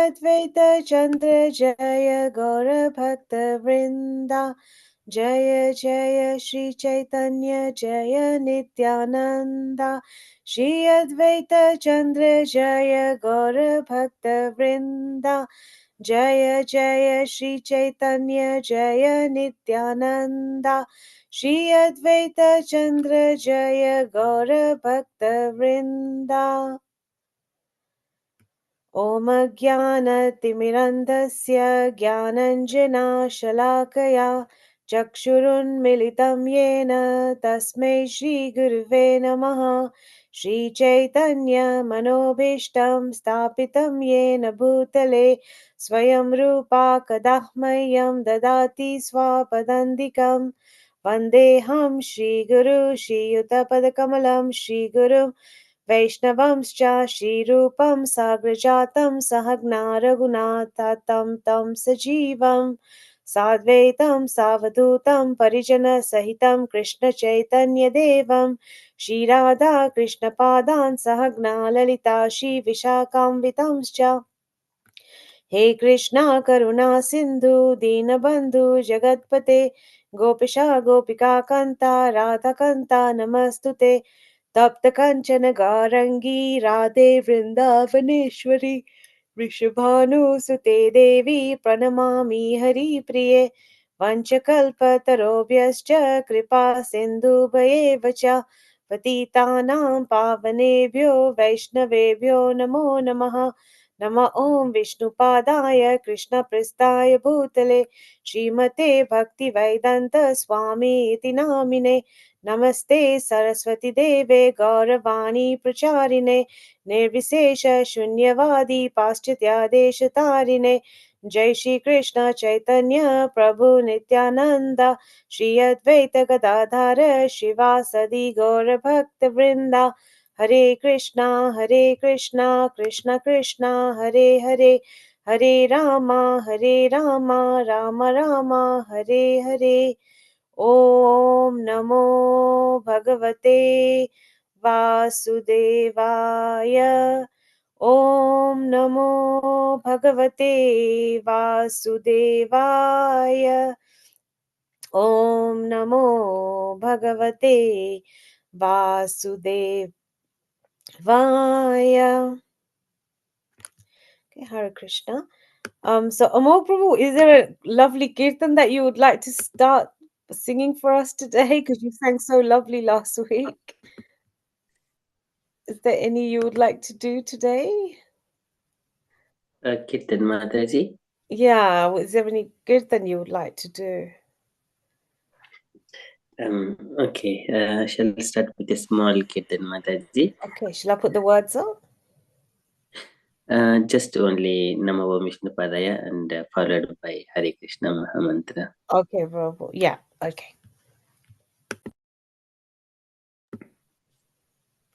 अद्वैत चंद्र जय गौर भक्त वृंदा, जय जय श्री चैतन्य जय नित्यानंदा। श्री अद्वैत चंद्र जय गौर भक्त वृंदा, जय जय श्री चैतन्य जय नित्यानंदा। श्री अद्वैत चंद्र जय गौर भक्त वृंदा। ॐ अज्ञानतिमिरन्धस्य ज्ञानञ्जनाशलाकया चक्षुरुन्मिलितं येन तस्मै श्रीगुरुवे नमः। श्रीचैतन्यमनोभीष्टं स्थापितं येन भूतले स्वयं रूपा कदा मह्यं ददाति स्वापदान्तिकं। वन्देऽहं श्रीगुरु श्रीयुतपदकमलं श्रीगुरुं वैष्णवंश्च श्रीरूपं साग्रजातं सहगना रघुनाथातं तं सजीवं साद्वैतं सावधूतं परिजनसहितं कृष्णचैतन्यदेवं श्रीराधा कृष्णपादान् सहगना ललिता श्रीविशाखान्वितांश्च। हे कृष्णा करुणा सिन्धु दीनबन्धु जगत्पते गोपिशा गोपिका कान्ता राधाकान्ता नमस्तुते। तप्त कंचन गौरंगी राधे वृंदावनेश्वरी वृषभानुसुते देवी प्रणमामि हरिप्रिये। वंशकल्पतरोभ्यश्च कृपा सिन्धुभयेव च पतितानां पावनेभ्यो वैष्णवेभ्यो नमो नमः। नमः ॐ विष्णुपादाय कृष्णप्रेष्ठाय भूतले श्रीमते भक्तिवेदान्त स्वामी इति नामिने। नमस्ते सरस्वती देवे गौरवाणी प्रचारिणे निर्विशेष शून्यवादी पाश्चात्यादेशतारिणे। जय श्री कृष्ण चैतन्य प्रभु नित्यानंद श्री अद्वैत गदाधर शिवासदि गौर भक्त वृंदा। हरे कृष्णा कृष्ण कृष्णा हरे हरे, हरे रामा राम राम हरे हरे। ॐ नमो भगवते वासुदेवाय। ॐ नमो भगवते वासुदेवाय। ॐ नमो भगवते वासुदेवाय। Okay, Hare Krishna. So Amol Prabhu, is there a lovely kirtan that you would like to start singing for us today? Because you sang so lovely last week. Is there any you would like to do today? Kirtan Mataji. Yeah, is there any kirtan you would like to do? Okay, shall start with a small Kirtan Mataji. Okay, shall I put the words up? Just only Namo Vishnu Padaya and followed by Hare Krishna Mahamantra. Okay, Prabhu. Yeah, okay.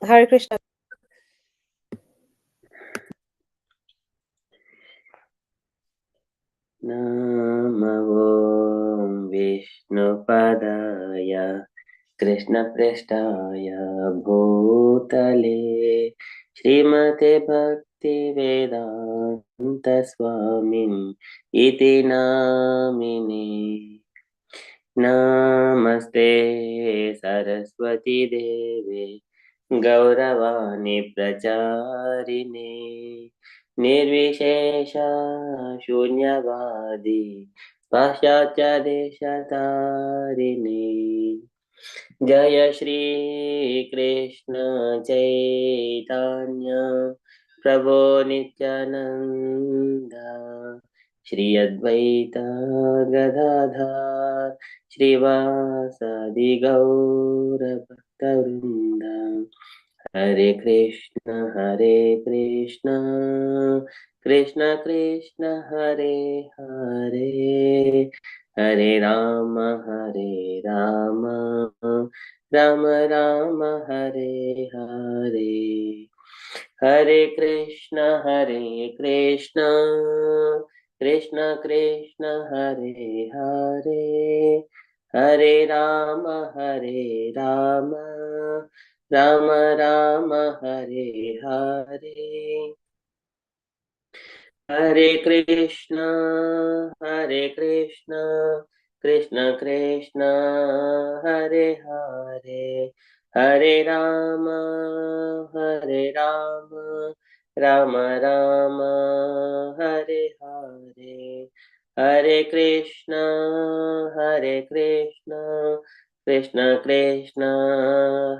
Hare Krishna. Namo Vishnu Padaya Krishna Prestaya Bhutale Srimate Bhakti Vedanta Swamin Iti Namine. Namaste Saraswati Deve Gauravani Pracharine Nirvishesha Shunyavadi Paschatya Deshatarine. Jaya Shri Krishna Chaitanya Prabhu Nityananda Shri Advaita Gadadhar Srivasadi Gaura Bhaktavrindam. Hare Krishna Krishna Krishna Hare Hare, Hare Rama Rama Rama Hare Hare. Hare Krishna Krishna Krishna Hare Hare, Hare Rama Rama Rama Hare Hare. Hare Krishna, Hare Krishna, Krishna Krishna, Hare Hare, Hare Rama, Hare Rama, Rama Rama, Hare Hare, Hare Krishna, Hare Krishna, Krishna Krishna,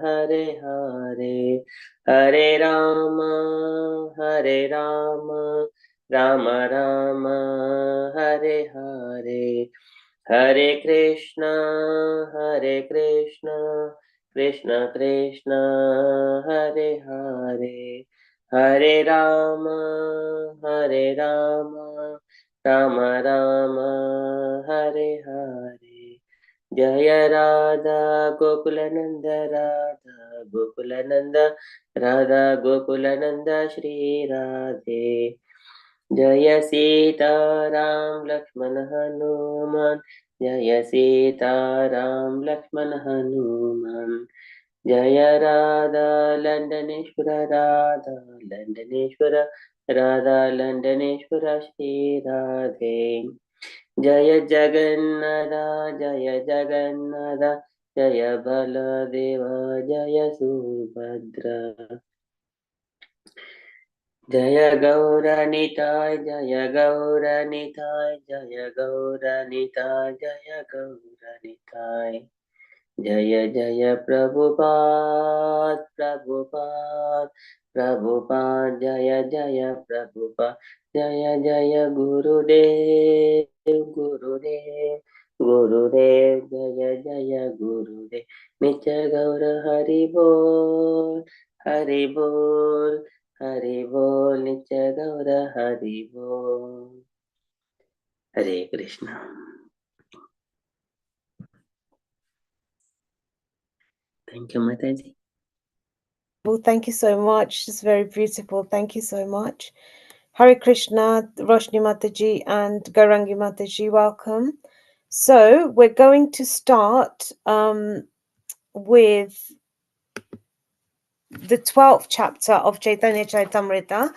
Hare Hare, Hare Rama, Hare Rama, Rama Rama, Hare Hare, Hare Krishna, Hare Krishna, Krishna Krishna, Hare Hare, Hare Rama, Hare Rama, Rama Rama, Hare Hare. Jaya Radha Gokulananda Radha Gokulananda Radha Gokulananda Shri Radhe. जय सीताराम लक्ष्मण हनुमान, जय सीताराम लक्ष्मण हनुमान, जय राधा लंडनेश्वर राधा लंडनेश्वर राधा लंडनेश्वर श्री राधे, जय जगन्नाथ जय जगन्नाथ, जय बलदेव जय सुभद्रा, जय गौरनिताय जय गौरनिताय, जय गौरनिताय जय गौरनिताय, जय जय प्रभुपाद प्रभुपाद प्रभुपाद, जय जय प्रभुपाद, जय जय गुरुदेव गुरुदेव गुरुदेव, जय जय गुरुदेव, नित्य गौर हरि बोल, हरि बोल, हरि बोल, नित्य गौर हरि बोल. हरे Krishna. Thank you, Mataji. Well, thank you so much. It's very beautiful. Thank you so much. Hare Krishna, Roshni Mataji, and Garangi Mataji, welcome. So we're going to start with the 12th chapter of Chaitanya Chaitamrita.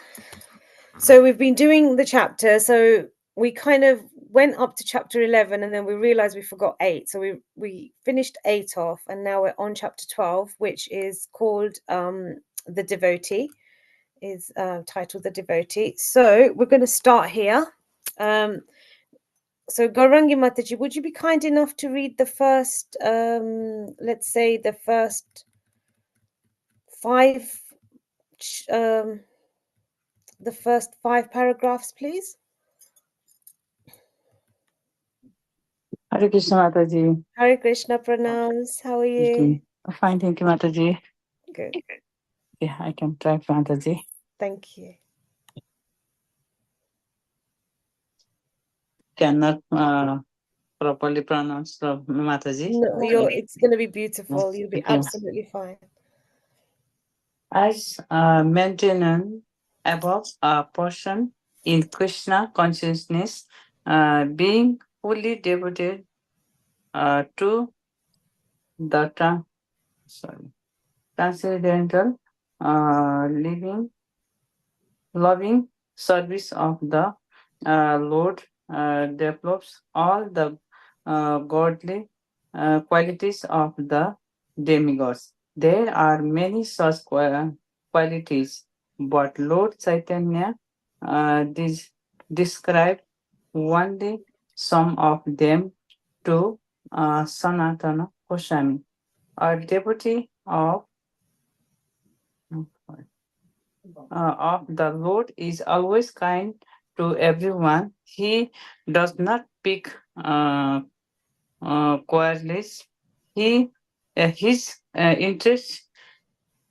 So we've been doing the chapter. So we kind of went up to chapter 11 and then we realized we forgot 8. So we finished 8 off and now we're on chapter 12, which is called The Devotee, is titled The Devotee. So we're going to start here. So Gaurangi Mataji, would you be kind enough to read the first, let's say the first 5, um, the first 5 paragraphs, please? Hare Krishna Mataji. Hare Krishna pranams. How are you? Okay. Fine, thank you Mataji. Good. Yeah, I can try Mataji. Thank you. Cannot properly pronounce Mataji. No, it's going to be beautiful. You'll be Thank you. absolutely fine. As mentioned above, a person in Krishna consciousness, being fully devoted to the transcendental living loving service of the Lord develops all the godly qualities of the demigods. There are many such qualities, but Lord Chaitanya described only some of them to Sanatana Goswami, a devotee of the Lord is always kind to everyone. He does not pick quarrels. His interest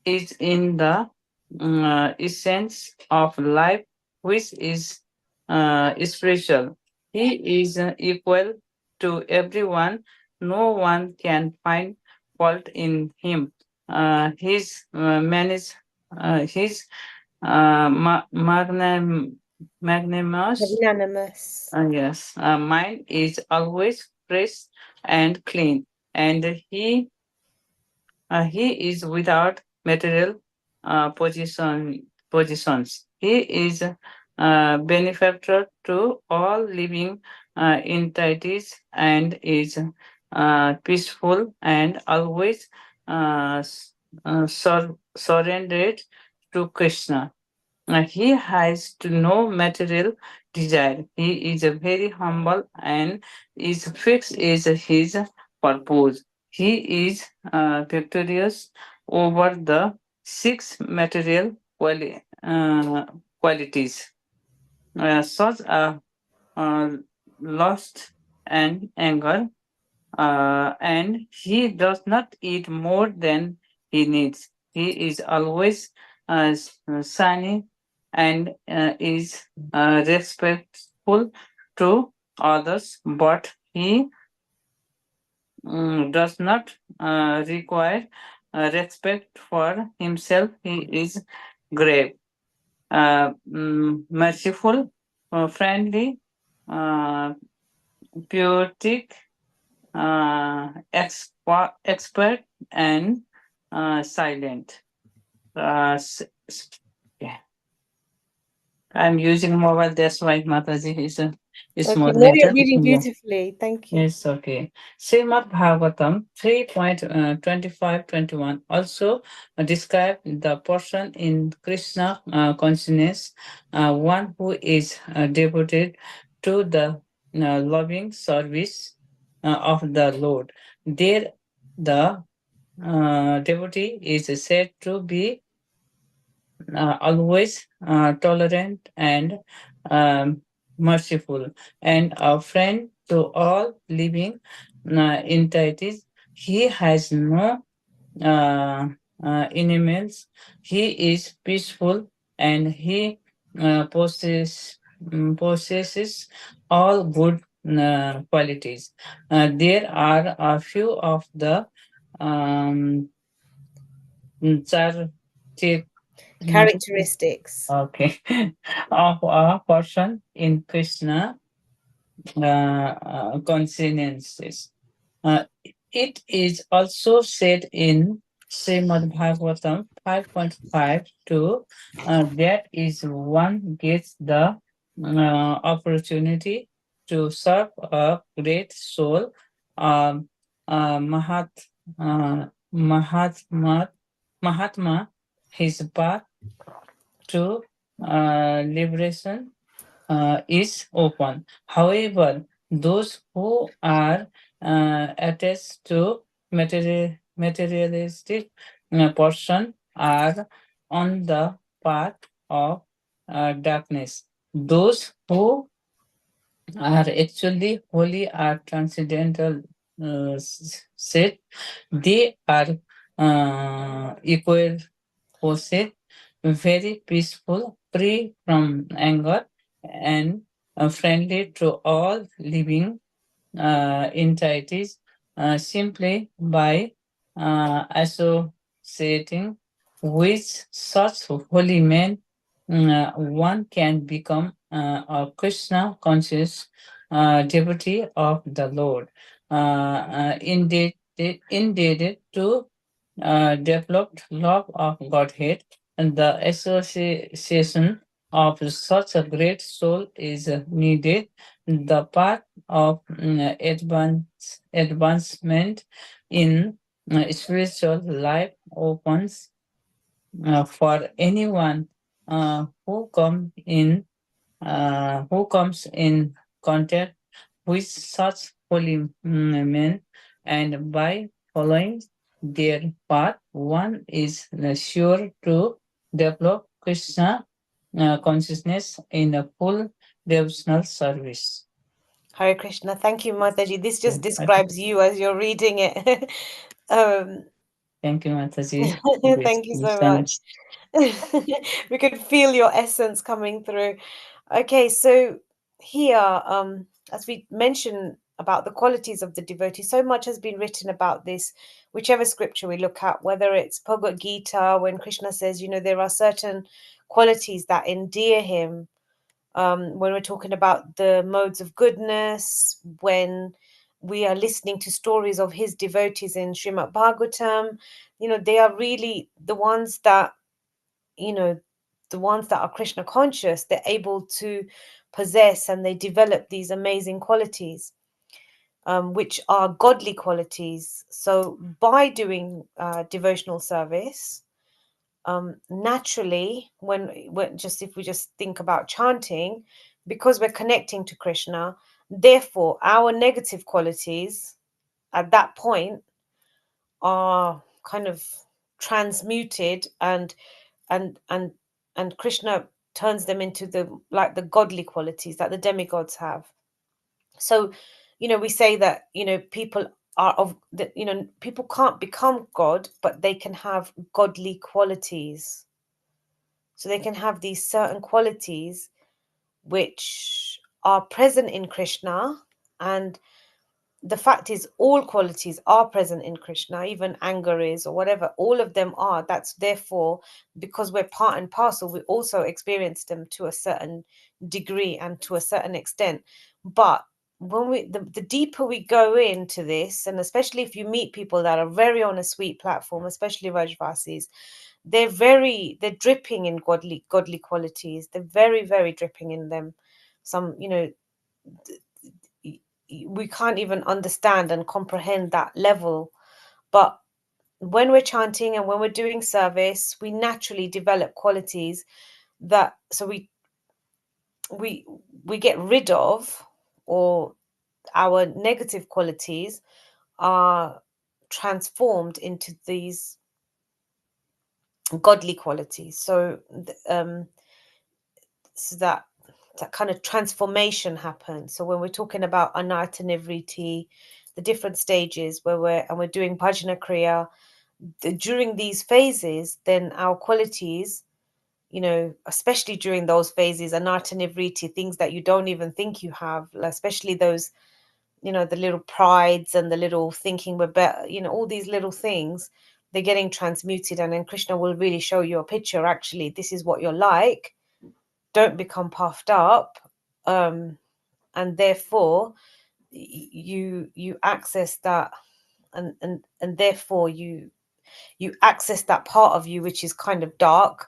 is in the essence of life, which is spiritual. He is equal to everyone. No one can find fault in him. His magnanimous, Magnanimous. yes, mind is always fresh and clean, and he is without material positions. He is benefactor to all living entities and is peaceful and always surrendered to Krishna. He has to no material desire. He is a very humble and is fixed is his purpose. He is victorious over the six material qualities, such as uh, lust and anger, and he does not eat more than he needs. He is always sunny and is respectful to others, but he does not require respect for himself. He is grave, merciful, friendly, uh, poetic, expert and silent. Yeah. I'm using mobile, that's why Mataji is Okay, no, you're moderated. reading Yeah. beautifully. Thank you. Yes, okay. Srimad Bhagavatam 3.25-21 also describe the person in Krishna consciousness, one who is devoted to the loving service of the Lord. There, the devotee is said to be always tolerant and merciful, and a friend to all living entities. He has no uh, enemies. He is peaceful and he possesses all good qualities. There are a few of the um, char- Characteristics. okay, of a person in Krishna consonances. Uh, it is also said in Srimad Bhagavatam 5.5 to that is one gets the opportunity to serve a great soul, um, Mahat, Mahatma, his path to liberation is open. However, those who are attached to materialistic person are on the path of darkness. Those who are actually holy are transcendental set. They are equal possess, very peaceful, free from anger, and friendly to all living entities simply by associating with such holy men. One can become a Krishna conscious devotee of the Lord. Indeed, to developed love of Godhead, and the association of such a great soul is needed. The path of advancement in spiritual life opens for anyone who comes in contact with such holy men, and by following their path, one is sure to develop Krishna consciousness in a full devotional service. Hare Krishna. Thank you, Mataji. This just Okay. describes you as you're reading it. um, Thank you, Mataji, for the thank you so explanation. much. We could feel your essence coming through. Okay, so here, as we mentioned about the qualities of the devotee, so much has been written about this, whichever scripture we look at, whether it's Bhagavad Gita, when Krishna says, there are certain qualities that endear him. When we're talking about the modes of goodness, when we are listening to stories of his devotees in Srimad Bhagavatam, they are really the ones that, you know, the ones that are Krishna conscious, they're able to possess and they develop these amazing qualities, which are godly qualities. So by doing devotional service, naturally, when just if we just think about chanting, because we're connecting to Krishna, therefore our negative qualities at that point are kind of transmuted, and and and Krishna turns them into the like the godly qualities that the demigods have. So, we say that, people are of the, people can't become God, but they can have godly qualities. So they can have these certain qualities which are present in Krishna. And the fact is, all qualities are present in Krishna, even anger is, or whatever, all of them are. That's therefore, because we're part and parcel, we also experience them to a certain degree and to a certain extent. But when the deeper we go into this, and especially if you meet people that are very on a sweet platform, especially Rajvasis, they're dripping in godly qualities. They're very, very dripping in them. Some, we can't even understand and comprehend that level. But when we're chanting and when we're doing service, we naturally develop qualities that, so we get rid of, or our negative qualities are transformed into these godly qualities. So so that kind of transformation happens. So when we're talking about anartha nivriti, the different stages where we're doing bhajana kriya, during these phases, then our qualities, especially during those phases, anartha nivriti, things that you don't even think you have, especially those, the little prides and the little thinking we're better, all these little things, they're getting transmuted. And then Krishna will really show you a picture. Actually, this is what you're like. Don't become puffed up. And therefore you access that, and therefore you access that part of you which is kind of dark,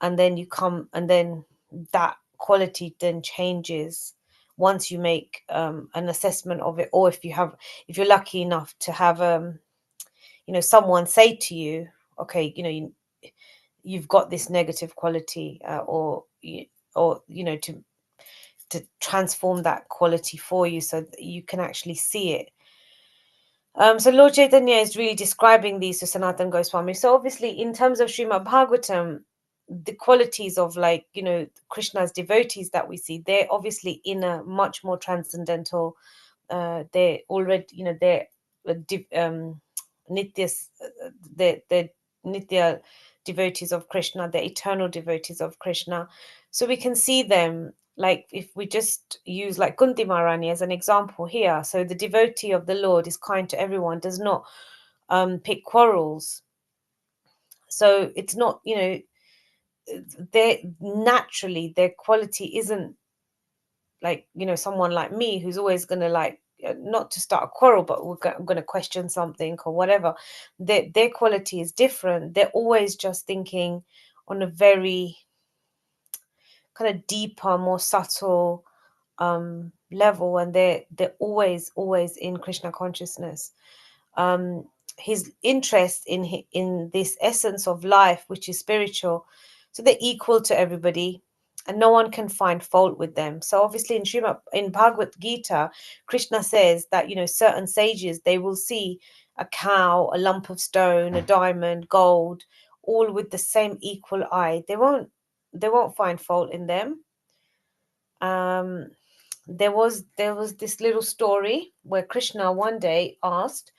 and then you come, and then that quality then changes once you make an assessment of it, or if you're lucky enough to have someone say to you, okay, you've got this negative quality, or to transform that quality for you so that you can actually see it. So Lord Chaitanya is really describing these to Sanatana Goswami. So obviously, in terms of Srimad Bhagavatam, the qualities of, like, Krishna's devotees that we see, they're obviously in a much more transcendental. They're already, they're nitya, they're nitya devotees of Krishna. They're eternal devotees of Krishna. So we can see them. Like, if we just use like Kunti Maharani as an example here, so the devotee of the Lord is kind to everyone, does not pick quarrels. So it's not, naturally their quality isn't like, someone like me who's always going to, like, not to start a quarrel, but I'm going to question something or whatever. Their quality is different. They're always just thinking on a very kind of deeper, more subtle level, and they're always in Krishna consciousness. His interest in this essence of life, which is spiritual, so they're equal to everybody, and no one can find fault with them. So obviously in Bhagavad Gita, Krishna says that, certain sages, they will see a cow, a lump of stone, a diamond, gold, all with the same equal eye. They won't find fault in them. There was this little story where Krishna one day asked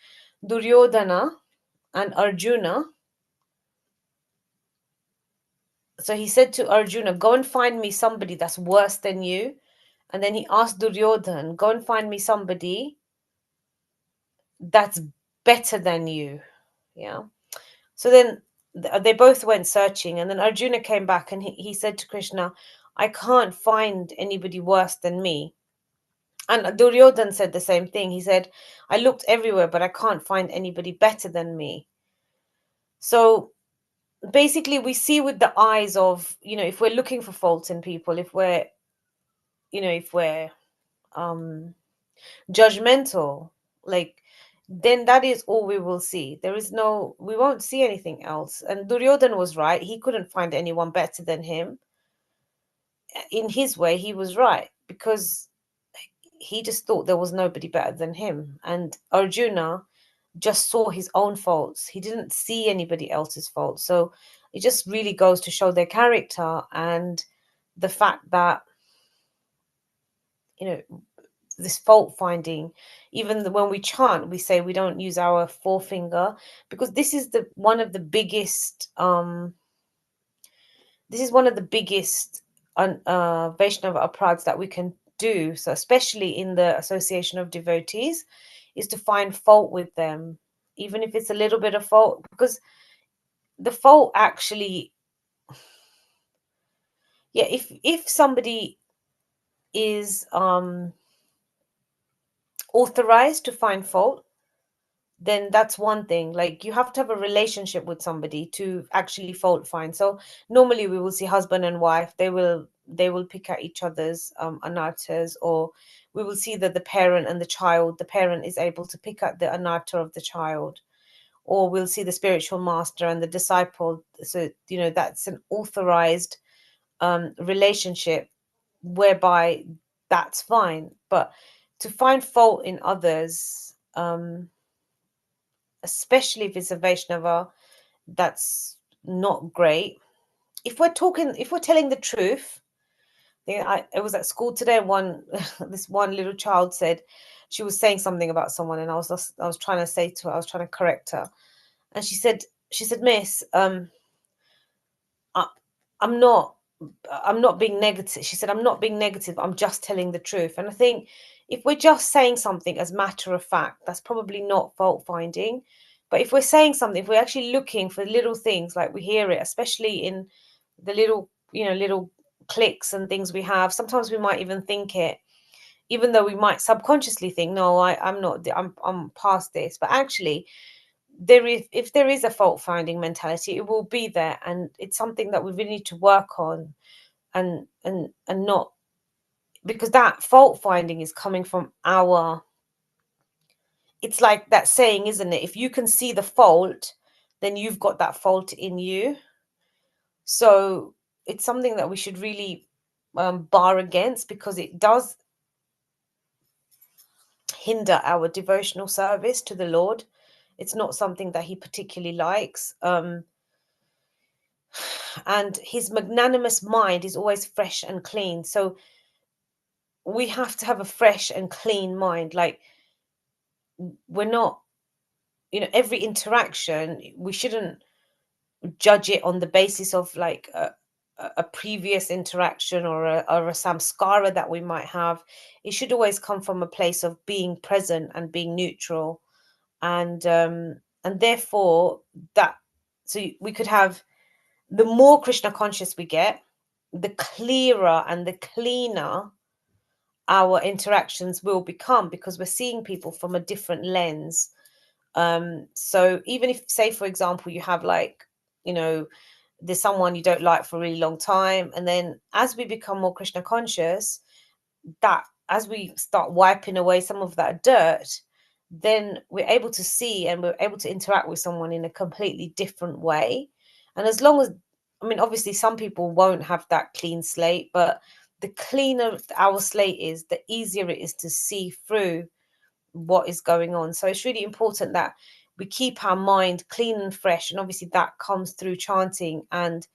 Duryodhana and Arjuna. So he said to Arjuna, go and find me somebody that's worse than you. And then he asked Duryodhana, go and find me somebody that's better than you. Yeah. So then they both went searching, and then Arjuna came back and he said to Krishna, I can't find anybody worse than me. And Duryodhana said the same thing. He said, I looked everywhere, but I can't find anybody better than me. So basically we see with the eyes of, if we're looking for faults in people, if we're judgmental, like, then that is all we will see. We won't see anything else. And Duryodhana was right. He couldn't find anyone better than him. In his way, he was right, because he just thought there was nobody better than him. And Arjuna just saw his own faults. He didn't see anybody else's faults. So it just really goes to show their character, and the fact that, this fault finding, even when we chant, we say we don't use our forefinger, because this is one of the biggest Vaishnava aparadhs that we can do. So especially in the association of devotees, is to find fault with them, even if it's a little bit of fault, because the fault actually, if somebody is authorized to find fault, then that's one thing. Like, you have to have a relationship with somebody to actually fault find. So normally we will see husband and wife, they will pick at each other's anarthas, or we will see that the parent and the parent is able to pick at the anartha of the child, or we'll see the spiritual master and the disciple. So that's an authorized relationship, whereby that's fine. But to find fault in others, especially if it's a Vaishnava, that's not great. If we're telling the truth, I was at school today, this one little child said, she was saying something about someone, and I was trying to say to her, I was trying to correct her, and she said, Miss, I, I'm not being negative. She said, I'm not being negative, I'm just telling the truth. And I think if we're just saying something as matter of fact, that's probably not fault finding. But if we're saying something, if we're actually looking for little things, like we hear it, especially in the little clicks and things we have, sometimes we might even think it, even though we might subconsciously think, no, I'm past this. But actually, if there is a fault finding mentality, it will be there, and it's something that we really need to work on, and not, because that fault finding is coming from it's like that saying, isn't it? If you can see the fault, then you've got that fault in you. So it's something that we should really bar against, because it does hinder our devotional service to the Lord. It's not something that he particularly likes. And his magnanimous mind is always fresh and clean. So we have to have a fresh and clean mind. Like, we're not, every interaction, we shouldn't judge it on the basis of like a previous interaction, or a samskara that we might have. It should always come from a place of being present and being neutral. And therefore, that, so we could have, the more Krishna conscious we get, the clearer and the cleaner our interactions will become, because we're seeing people from a different lens. So even if, say, for example, you have, like, there's someone you don't like for a really long time, and then as we become more Krishna conscious, that as we start wiping away some of that dirt, then we're able to see and we're able to interact with someone in a completely different way. And as long as, I mean, obviously some people won't have that clean slate, but the cleaner our slate is, the easier it is to see through what is going on. So it's really important that we keep our mind clean and fresh, and obviously that comes through chanting, and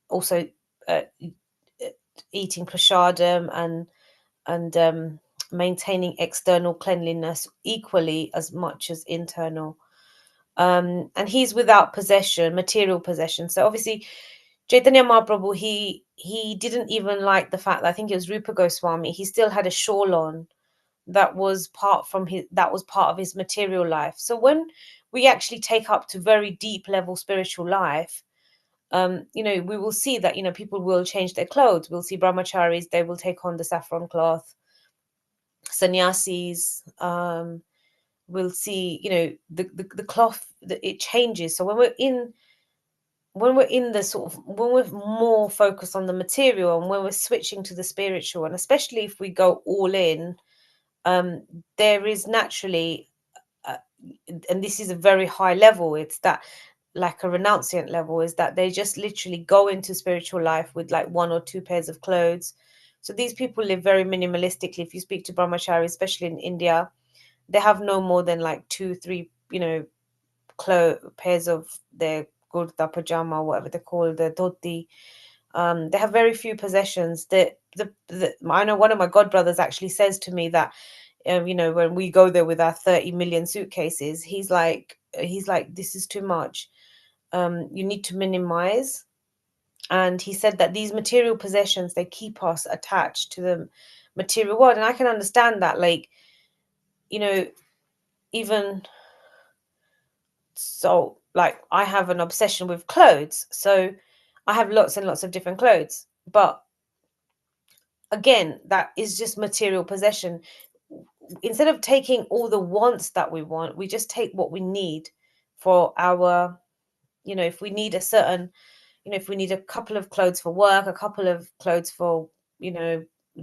also eating prasadam, and maintaining external cleanliness equally as much as internal. And he's without material possession. So obviously Chaitanya Mahaprabhu, he didn't even like the fact that, I think it was Rupa Goswami, he still had a shawl on that was part of his material life. So when we actually take up to very deep level spiritual life, we will see that, people will change their clothes. We'll see brahmacharis, they will take on the saffron cloth. Sannyasis, we'll see, the cloth, it changes. So when we're in when we're in the sort of, when we're more focused on the material and when we're switching to the spiritual, and especially if we go all in, there is naturally, and this is a very high level, it's that like a renunciant level, is that they just literally go into spiritual life with like 1 or 2 pairs of clothes. So these people live very minimalistically. If you speak to brahmachari, especially in India, they have no more than like 2, 3, pairs of their kurta, pajama, whatever they call the dhoti. They have very few possessions. I know one of my godbrothers actually says to me that, when we go there with our 30 million suitcases, he's like, this is too much. You need to minimize. And he said that these material possessions, they keep us attached to the material world. And I can understand that, like, even so, like, I have an obsession with clothes. So I have lots and lots of different clothes. But again, that is just material possession. Instead of taking all the wants that we want, we just take what we need for our, if we need a certain, if we need a couple of clothes for work, a couple of clothes for,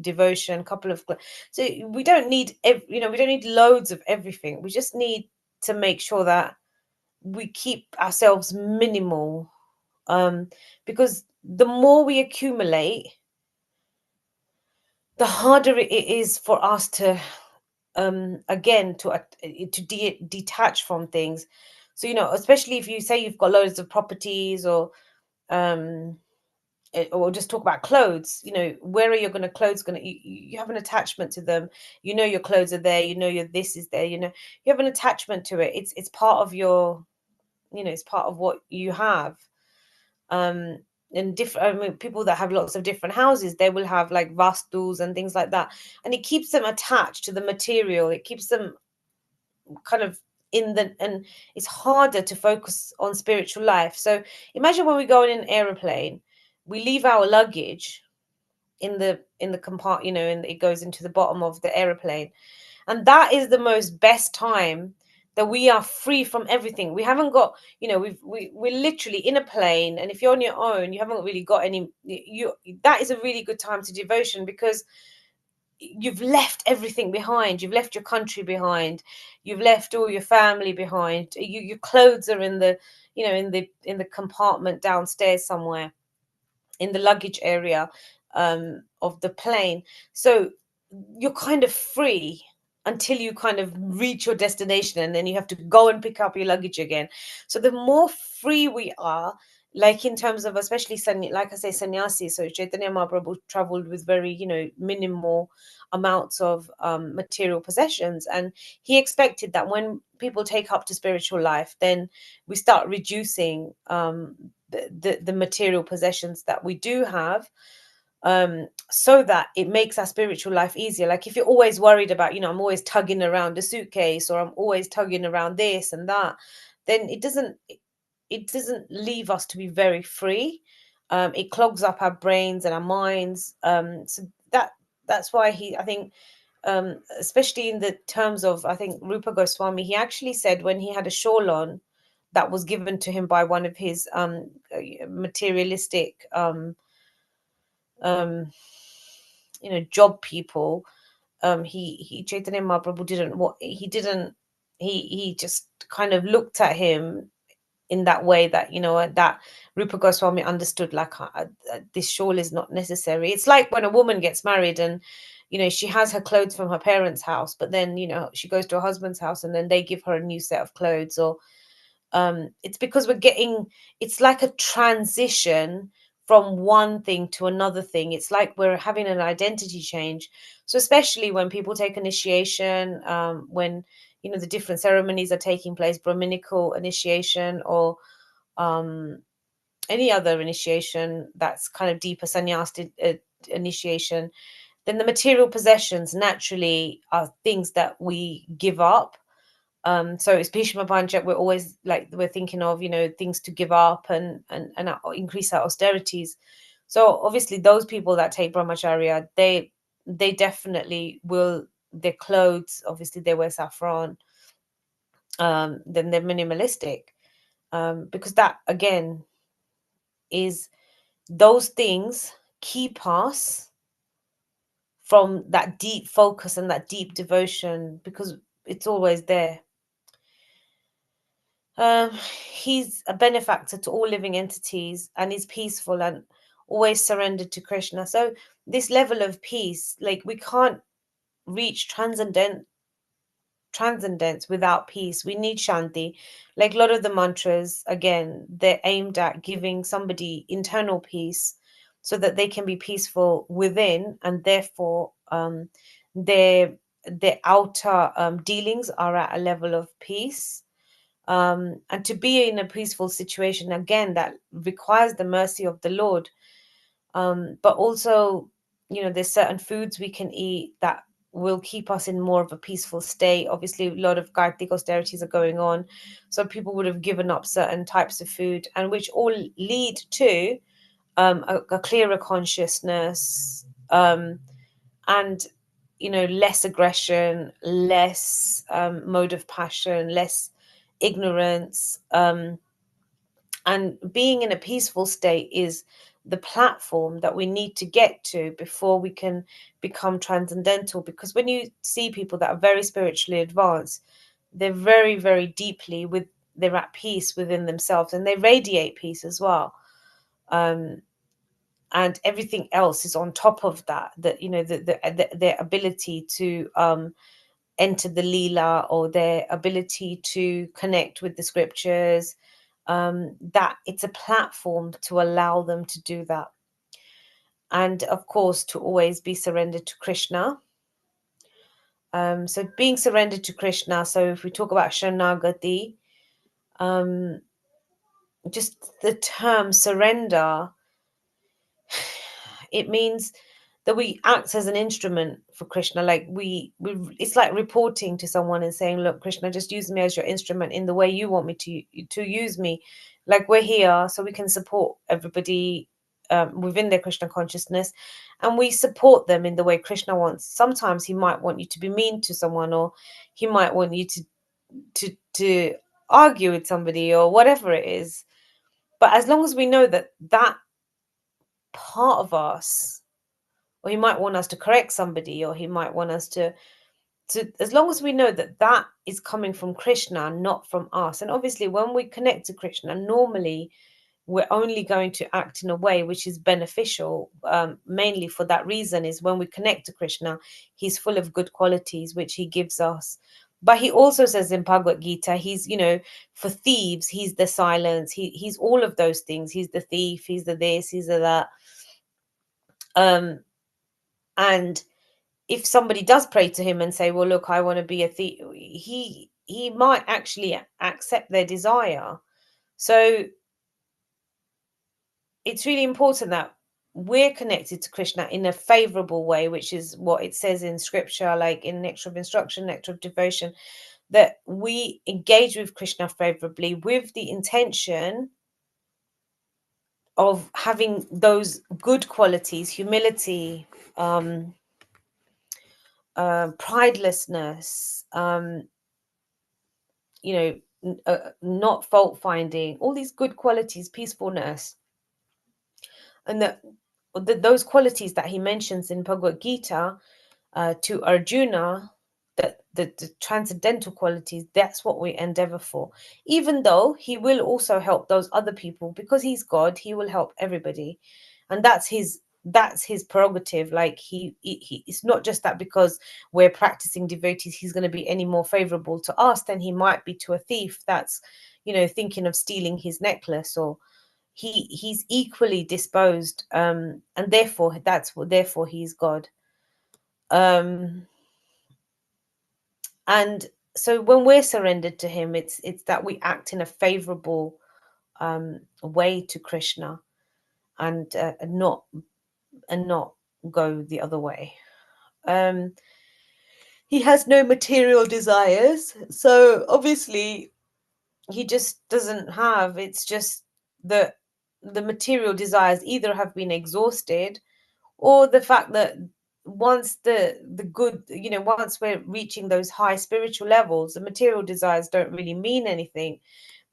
devotion, a couple of so we don't need we don't need loads of everything. We just need to make sure that we keep ourselves minimal, because the more we accumulate, the harder it is for us to again to detach from things. So especially if you say you've got loads of properties, um or just talk about clothes, where are your clothes going to, you have an attachment to them. Your clothes are there, your this is there, you have an attachment to it. It's part of your, it's part of what you have. And different, I mean, people that have lots of different houses, they will have like vastus and things like that, and it keeps them attached to the material. It keeps them kind of and it's harder to focus on spiritual life. So imagine when we go in an aeroplane, we leave our luggage in the compartment, and it goes into the bottom of the aeroplane, and that is the most best time that we are free from everything. We haven't got, we're literally in a plane, and if you're on your own, you haven't really got any, that is a really good time to devotion, because you've left everything behind. You've left your country behind. You've left all your family behind. Your clothes are in the, in the compartment downstairs somewhere, in the luggage area of the plane. So you're kind of free until you kind of reach your destination, and then you have to go and pick up your luggage again. So the more free we are, like in terms of, especially like I say, sannyasi. So Chaitanya Mahaprabhu traveled with very, minimal amounts of material possessions, and he expected that when people take up to spiritual life, then we start reducing the material possessions that we do have, so that it makes our spiritual life easier. Like if you're always worried about, I'm always tugging around a suitcase, or I'm always tugging around this and that, then it doesn't leave us to be very free. It clogs up our brains and our minds. So that's why I think, especially in the terms of, I think Rupa Goswami, he actually said when he had a shawl on that was given to him by one of his materialistic job people, he Chaitanya Mahaprabhu he just kind of looked at him in that way, that that Rupa Goswami understood, like, this shawl is not necessary. It's like when a woman gets married and she has her clothes from her parents' house, but then she goes to her husband's house and then they give her a new set of clothes. Or it's because it's like a transition from one thing to another thing. It's like we're having an identity change. So especially when people take initiation, when the different ceremonies are taking place, Brahminical initiation, or any other initiation that's kind of deeper, sannyas initiation, then the material possessions naturally are things that we give up. So it's Bhishma Panchak, we're always like, we're thinking of, things to give up and increase our austerities. So obviously those people that take brahmacharya, they definitely will, their clothes, obviously they wear saffron, then they're minimalistic, because that, again, is those things keep us from that deep focus and that deep devotion, because it's always there. He's a benefactor to all living entities, and is peaceful and always surrendered to Krishna. So this level of peace, like, we can't reach transcendence without peace. We need shanti. Like a lot of the mantras, again, they're aimed at giving somebody internal peace so that they can be peaceful within, and therefore their outer dealings are at a level of peace. And to be in a peaceful situation, again, that requires the mercy of the Lord. But also, there's certain foods we can eat that will keep us in more of a peaceful state. Obviously, a lot of Kartik austerities are going on, so people would have given up certain types of food, and which all lead to a clearer consciousness, and less aggression, less mode of passion, less ignorance, and being in a peaceful state is the platform that we need to get to before we can become transcendental. Because when you see people that are very spiritually advanced, they're very, very deeply they're at peace within themselves, and they radiate peace as well. And everything else is on top of that, their ability to enter the Leela, or their ability to connect with the scriptures, that it's a platform to allow them to do that. And of course, to always be surrendered to Krishna. So being surrendered to Krishna. So if we talk about Sharanagati, just the term surrender, it means that we act as an instrument for Krishna. Like we it's like reporting to someone and saying, look, Krishna, just use me as your instrument in the way you want me to use me. Like, we're here so we can support everybody within their Krishna consciousness, and we support them in the way Krishna wants. Sometimes he might want you to be mean to someone, or he might want you to argue with somebody, or whatever it is. But as long as we know that part of us, or he might want us to correct somebody, or he might want us to as long as we know that that is coming from Krishna, not from us. And obviously, when we connect to Krishna, normally we're only going to act in a way which is beneficial. Mainly for that reason is when we connect to Krishna, he's full of good qualities which he gives us. But he also says in Bhagavad Gita, he's, for thieves, he's the silence. He's all of those things. He's the thief. He's the this. He's the that. And if somebody does pray to him and say, well, look, I want to be a thief, he might actually accept their desire. So it's really important that we're connected to Krishna in a favorable way, which is what it says in scripture, like in Nectar of Instruction, Nectar of Devotion, that we engage with Krishna favorably with the intention of having those good qualities, humility, pridelessness, not fault finding, all these good qualities, peacefulness, and those qualities that he mentions in Bhagavad Gita to Arjuna, that the transcendental qualities, that's what we endeavor for. Even though he will also help those other people, because he's God, he will help everybody, and that's his prerogative. Like he it's not just that because we're practicing devotees he's going to be any more favorable to us than he might be to a thief that's thinking of stealing his necklace, or he's equally disposed, and therefore he's God. And so when we're surrendered to him, it's that we act in a favorable way to Krishna, and not go the other way. He has no material desires, so obviously he just doesn't have, it's just the material desires either have been exhausted, or the fact that once the good, once we're reaching those high spiritual levels, the material desires don't really mean anything,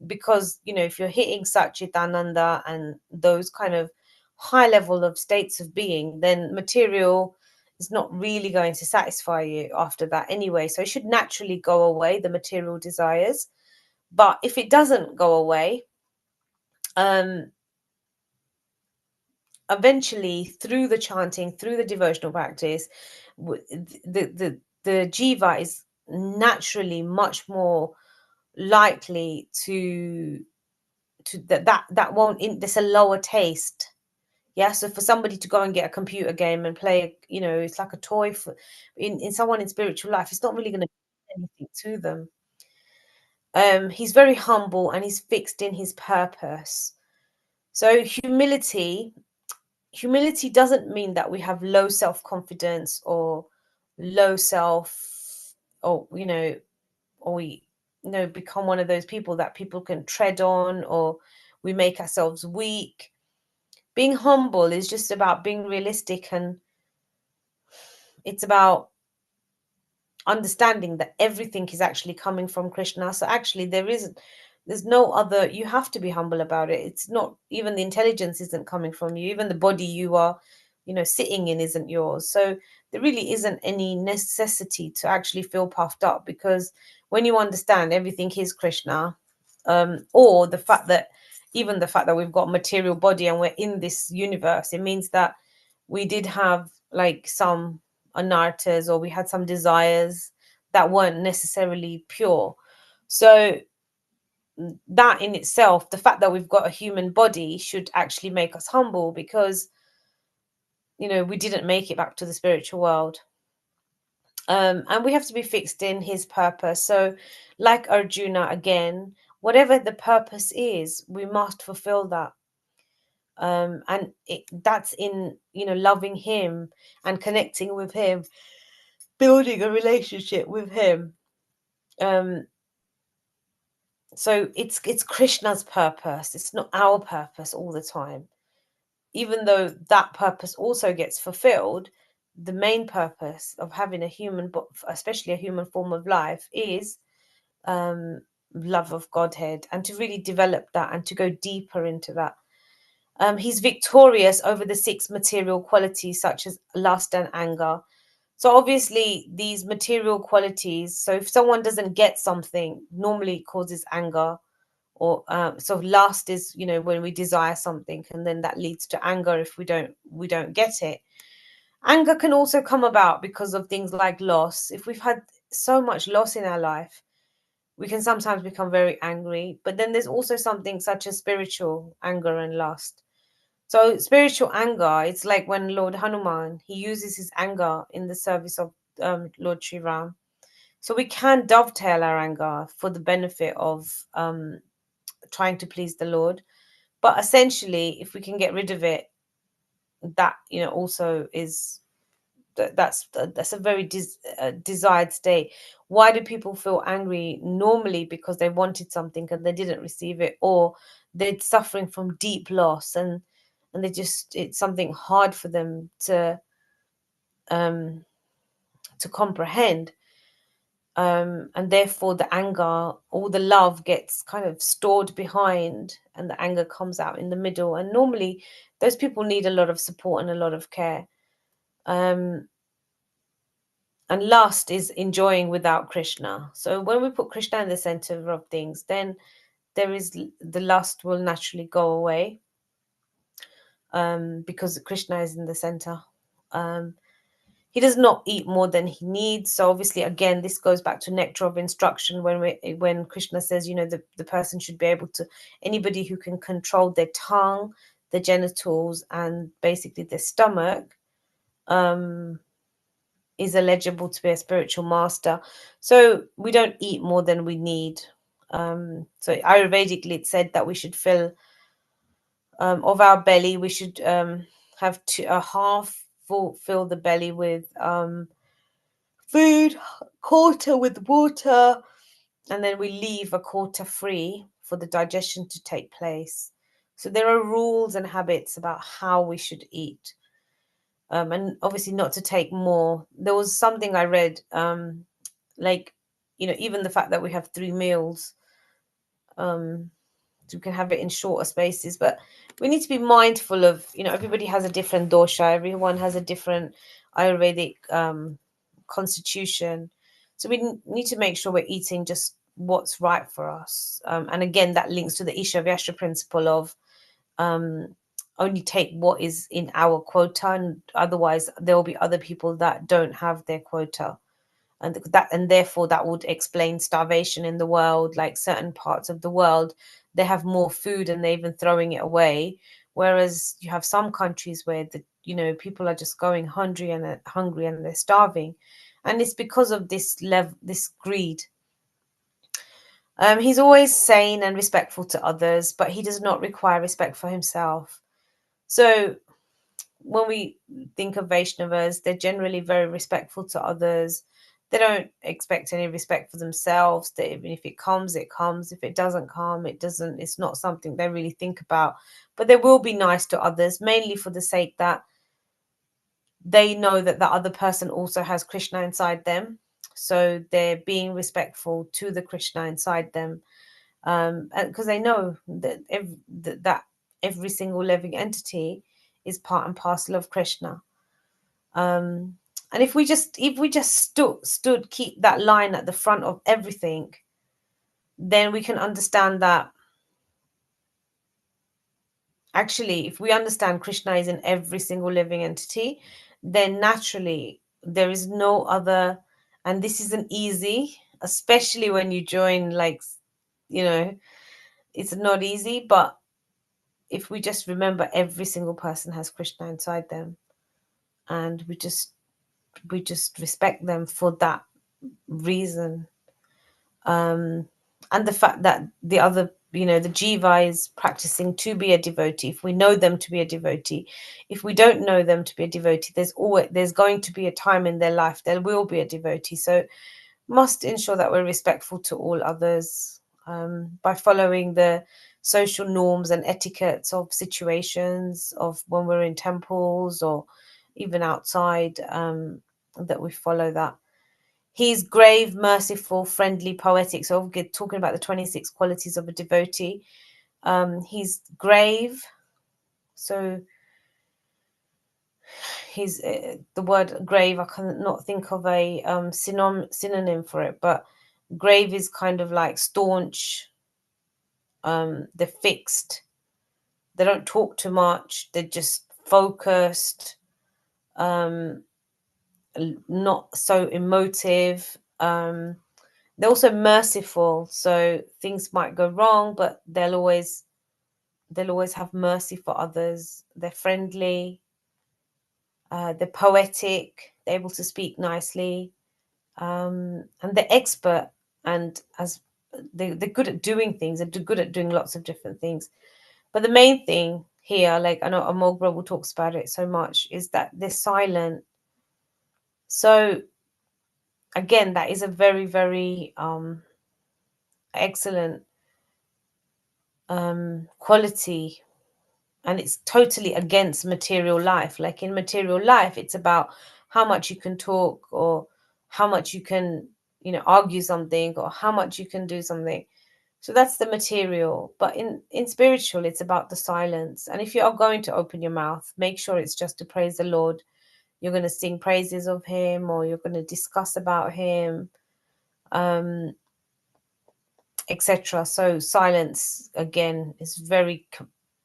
because, you know, if you're hitting Satchitananda and those kind of high level of states of being, then material is not really going to satisfy you after that anyway. So it should naturally go away, the material desires. But if it doesn't go away, eventually through the chanting, through the devotional practice, the jiva is naturally much more likely to that won't there's a lower taste. Yeah, so for somebody to go and get a computer game and play, you know, it's like a toy for in someone in spiritual life, it's not really going to do anything to them. He's very humble and he's fixed in his purpose. So humility doesn't mean that we have low self-confidence or low self, or you know, or we, you know, become one of those people that people can tread on, or we make ourselves weak. Being humble is just about being realistic, and it's about understanding that everything is actually coming from Krishna. So actually there's no other, you have to be humble about it. It's not, even the intelligence isn't coming from you, even the body you are, you know, sitting in isn't yours. So there really isn't any necessity to actually feel puffed up, because when you understand everything is Krishna, or the fact that even the fact that we've got a material body and we're in this universe, it means that we did have like some anartas, or we had some desires that weren't necessarily pure. So that in itself, the fact that we've got a human body should actually make us humble, because, you know, we didn't make it back to the spiritual world. And we have to be fixed in his purpose. So like Arjuna, again, whatever the purpose is, we must fulfill that. And that's in, you know, loving him and connecting with him, building a relationship with him. So it's Krishna's purpose. It's not our purpose all the time. Even though that purpose also gets fulfilled, the main purpose of having a human, especially a human form of life, is love of Godhead, and to really develop that and to go deeper into that. He's victorious over the 6 material qualities, such as lust and anger. So obviously these material qualities, so if someone doesn't get something, normally it causes anger, or so lust is, you know, when we desire something, and then that leads to anger if we don't get it. Anger can also come about because of things like loss. If we've had so much loss in our life, we can sometimes become very angry. But then there's also something such as spiritual anger and lust. So spiritual anger, it's like when Lord Hanuman, he uses his anger in the service of Lord Sri Ram. So we can dovetail our anger for the benefit of trying to please the Lord. But essentially, if we can get rid of it, that, you know, also is that's a very desired state. Why do people feel angry? Normally because they wanted something and they didn't receive it, or they're suffering from deep loss, and they just, it's something hard for them to comprehend. And therefore the anger, all the love gets kind of stored behind, and the anger comes out in the middle. And normally those people need a lot of support and a lot of care. And lust is enjoying without Krishna. So when we put Krishna in the center of things, then there is, the lust will naturally go away, because Krishna is in the center. He does not eat more than he needs. So obviously, again, this goes back to nectar of instruction, when Krishna says, you know, the person should be able to, anybody who can control their tongue, their genitals, and basically their stomach, is eligible to be a spiritual master. So we don't eat more than we need. So Ayurvedically, it said that we should fill, of our belly, we should have a half fill the belly with food, quarter with water, and then we leave a quarter free for the digestion to take place. So there are rules and habits about how we should eat. And obviously not to take more. There was something I read, like, you know, even the fact that we have 3 meals, So we can have it in shorter spaces, but we need to be mindful of, everybody has a different dosha, everyone has a different Ayurvedic constitution. So we need to make sure we're eating just what's right for us. And again, that links to the Isha Vyasha principle of only take what is in our quota, and otherwise there will be other people that don't have their quota. And therefore that would explain starvation in the world. Like certain parts of the world, they have more food and they're even throwing it away, whereas you have some countries where people are just going hungry and they're starving, and it's because of this greed. He's always sane and respectful to others, but he does not require respect for himself. So when we think of Vaishnavas, they're generally very respectful to others. They don't expect any respect for themselves. That even if it comes, it comes. If it doesn't come, it doesn't. It's not something they really think about. But they will be nice to others, mainly for the sake that they know that the other person also has Krishna inside them. So they're being respectful to the Krishna inside them, and because they know that every single living entity is part and parcel of Krishna. And if we just keep that line at the front of everything, then we can understand that actually, if we understand Krishna is in every single living entity, then naturally there is no other, and this isn't easy, especially when you join, it's not easy, but if we just remember every single person has Krishna inside them, and we just respect them for that reason, and the fact that the other, the jiva is practicing to be a devotee. If we know them to be a devotee, if we don't know them to be a devotee, there's going to be a time in their life there will be a devotee. So must ensure that we're respectful to all others, by following the social norms and etiquettes of situations of when we're in temples or even outside, that we follow that. He's grave, merciful, friendly, poetic. So we're talking about the 26 qualities of a devotee. He's grave. So he's the word grave, I cannot think of a synonym for it, but grave is kind of like staunch. They're fixed. They don't talk too much. They're just focused. Not so emotive. They're also merciful, so things might go wrong, but they'll always have mercy for others. They're friendly, they're poetic, they're able to speak nicely, and they're expert, and as they're good at doing things. They're good at doing lots of different things. But the main thing here, like I know Amol Prabhu talks about it so much, is that they're silent. So again, that is a very, very excellent quality, and it's totally against material life. Like in material life, it's about how much you can talk, or how much you can argue something, or how much you can do something. So that's the material. But in spiritual, it's about the silence. And if you are going to open your mouth, make sure it's just to praise the Lord. You're going to sing praises of him, or you're going to discuss about him, etc. So silence again is very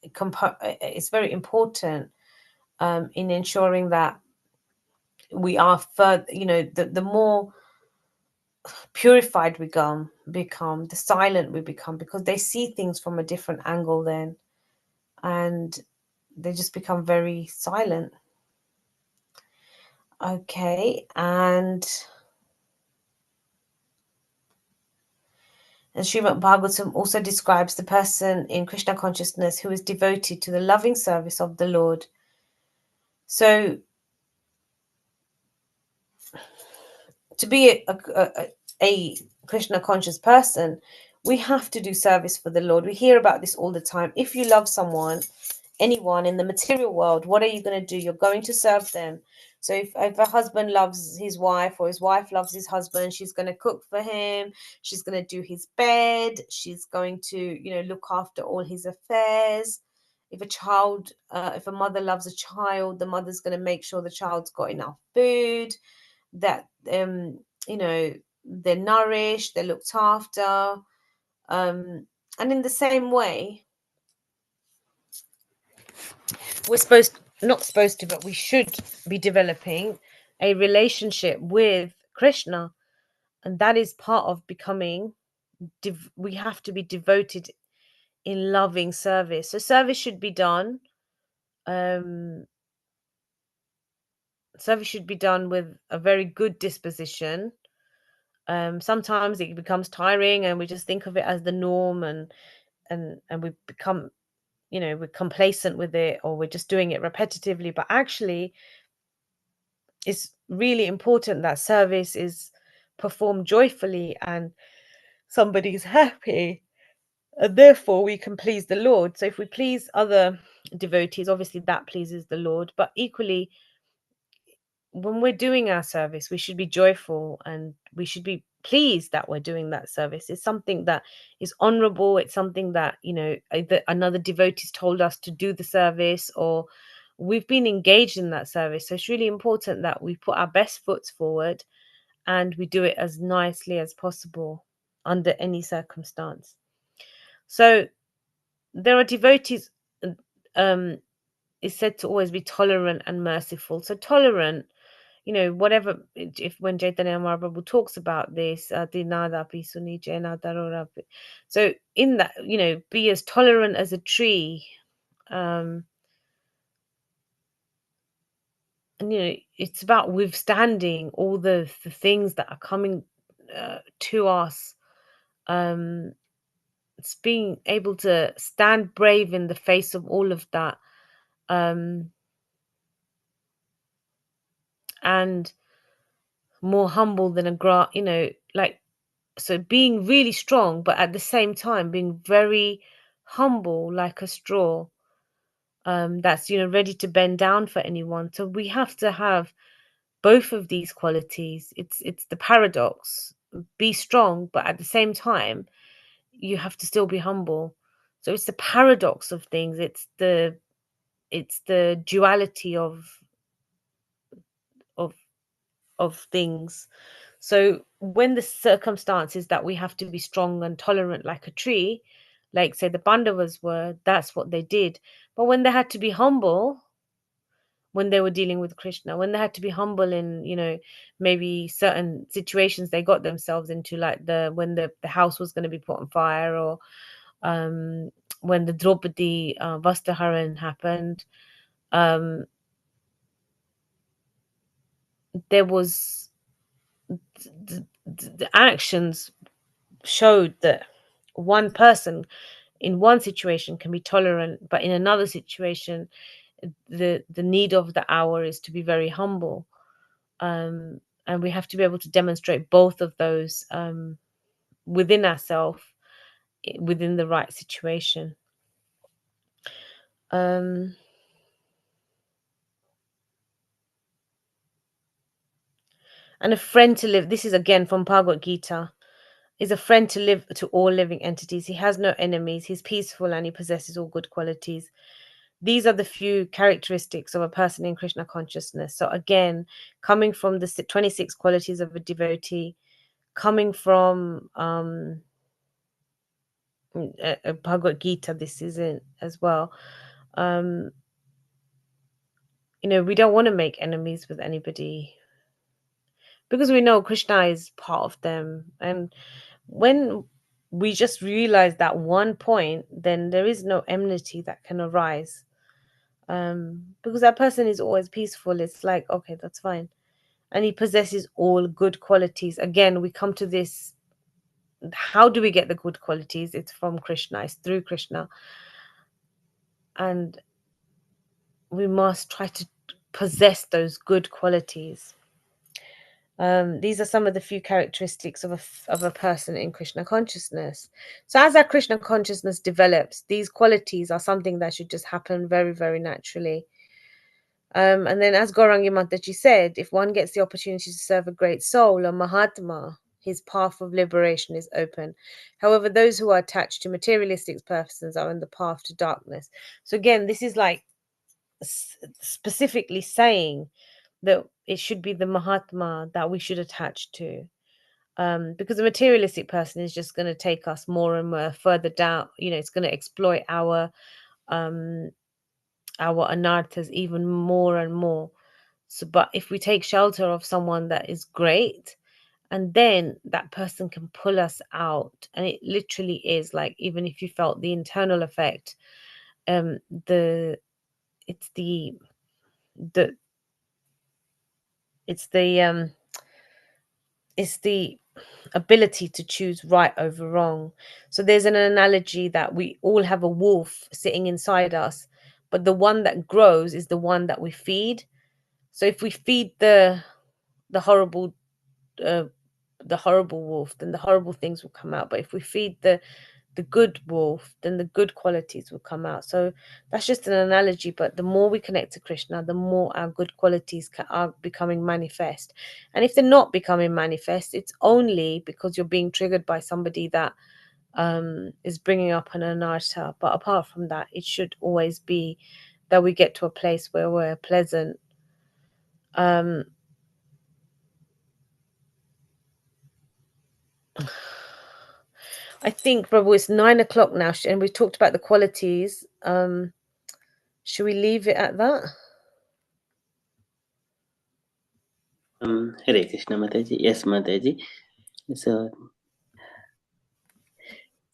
it's very important, in ensuring that we are further, the more purified we become, the silent we become, because they see things from a different angle then, and they just become very silent. Okay, and Srimad Bhagavatam also describes the person in Krishna consciousness who is devoted to the loving service of the Lord. So to be a Krishna conscious person, we have to do service for the Lord. We hear about this all the time. If you love someone, anyone in the material world, what are you going to do? You're going to serve them. So if a husband loves his wife or his wife loves his husband, she's going to cook for him. She's going to do his bed. She's going to, look after all his affairs. If a mother loves a child, the mother's going to make sure the child's got enough food, that, they're nourished, they're looked after. And in the same way, we're not supposed to, but we should be developing a relationship with Krishna. And that is part of becoming, we have to be devoted in loving service. So service should be done. Service should be done with a very good disposition. Sometimes it becomes tiring and we just think of it as the norm, and we become, we're complacent with it, or we're just doing it repetitively. But actually, it's really important that service is performed joyfully and somebody's happy, and therefore we can please the Lord. So if we please other devotees, obviously that pleases the Lord. But equally, when we're doing our service, we should be joyful and we should be pleased that we're doing that service. It's something that is honorable. It's something that, either another devotee's told us to do the service, or we've been engaged in that service. So it's really important that we put our best foot forward and we do it as nicely as possible under any circumstance. So there are devotees, is said to always be tolerant and merciful. So tolerant, whatever, if when Chaitanya Mahaprabhu talks about this, so in that, be as tolerant as a tree. And it's about withstanding all the things that are coming to us. It's being able to stand brave in the face of all of that. And more humble than a grass, so being really strong, but at the same time being very humble like a straw, that's, ready to bend down for anyone. So we have to have both of these qualities. It's the paradox. Be strong, but at the same time you have to still be humble. So it's the paradox of things. It's the duality of things. So when the circumstances that we have to be strong and tolerant like a tree, like say the Pandavas were, that's what they did. But when they had to be humble, when they were dealing with Krishna, when they had to be humble in, maybe certain situations they got themselves into, like when the house was going to be put on fire, or when the Draupadi Vastaharan happened, there was the actions showed that one person in one situation can be tolerant, but in another situation the need of the hour is to be very humble. And we have to be able to demonstrate both of those within ourselves, within the right situation. And a friend to live, this is again from Bhagavad Gita, is a friend to live to all living entities. He has no enemies. He's peaceful and he possesses all good qualities. These are the few characteristics of a person in Krishna consciousness. So again, coming from the 26 qualities of a devotee, coming from Bhagavad Gita, this isn't as well. We don't want to make enemies with anybody, because we know Krishna is part of them. And when we just realize that one point, then there is no enmity that can arise, because that person is always peaceful. It's like, okay, that's fine. And he possesses all good qualities. Again, we come to this, how do we get the good qualities? It's from Krishna, it's through Krishna. And we must try to possess those good qualities. These are some of the few characteristics of a person in Krishna consciousness. So as our Krishna consciousness develops, these qualities are something that should just happen very, very naturally. And then, as Gaurangi Mataji said, if one gets the opportunity to serve a great soul, a Mahatma, his path of liberation is open. However, those who are attached to materialistic persons are on the path to darkness. So again, this is like specifically saying that it should be the Mahatma that we should attach to. Because a materialistic person is just going to take us more and more further down. It's going to exploit our anarthas even more and more. So, but if we take shelter of someone that is great, and then that person can pull us out, and it literally is like, even if you felt the internal effect, the it's the the it's the it's the ability to choose right over wrong. So there's an analogy that we all have a wolf sitting inside us, but the one that grows is the one that we feed. So if we feed the horrible uh, the horrible wolf, then the horrible things will come out. But if we feed the good wolf, then the good qualities will come out. So that's just an analogy, but the more we connect to Krishna, the more our good qualities are becoming manifest. And if they're not becoming manifest, it's only because you're being triggered by somebody that is bringing up an anartha. But apart from that, it should always be that we get to a place where we're pleasant. I think, Prabhu, it's 9 o'clock now, and we've talked about the qualities. Should we leave it at that? Hare Krishna Mataji. Yes, Mataji. So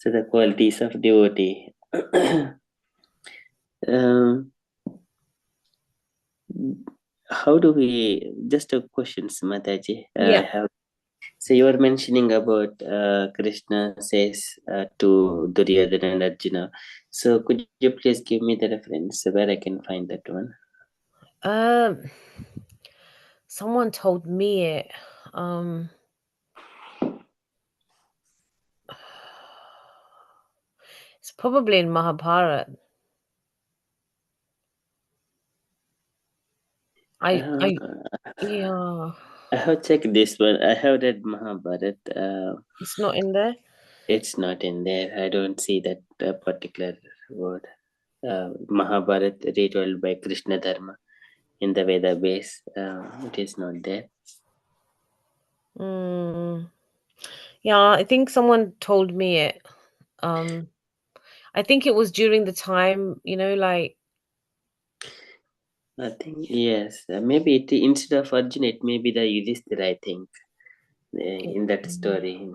the qualities of devotee. How do we, just a questions, Mataji. Yeah. So you were mentioning about Krishna says to Duryodhana and Arjuna. So could you please give me the reference where I can find that one? Someone told me it. It's probably in Mahabharata. Yeah. I have checked this one. I have read Mahabharata. It's not in there. It's not in there. I don't see that particular word. Mahabharata retold by Krishna Dharma in the Veda base. It is not there. Yeah, I think someone told me it. I think it was during the time, like. I think yes. Maybe instead of Arjuna, it may be the Yudhishthira. I think in that story.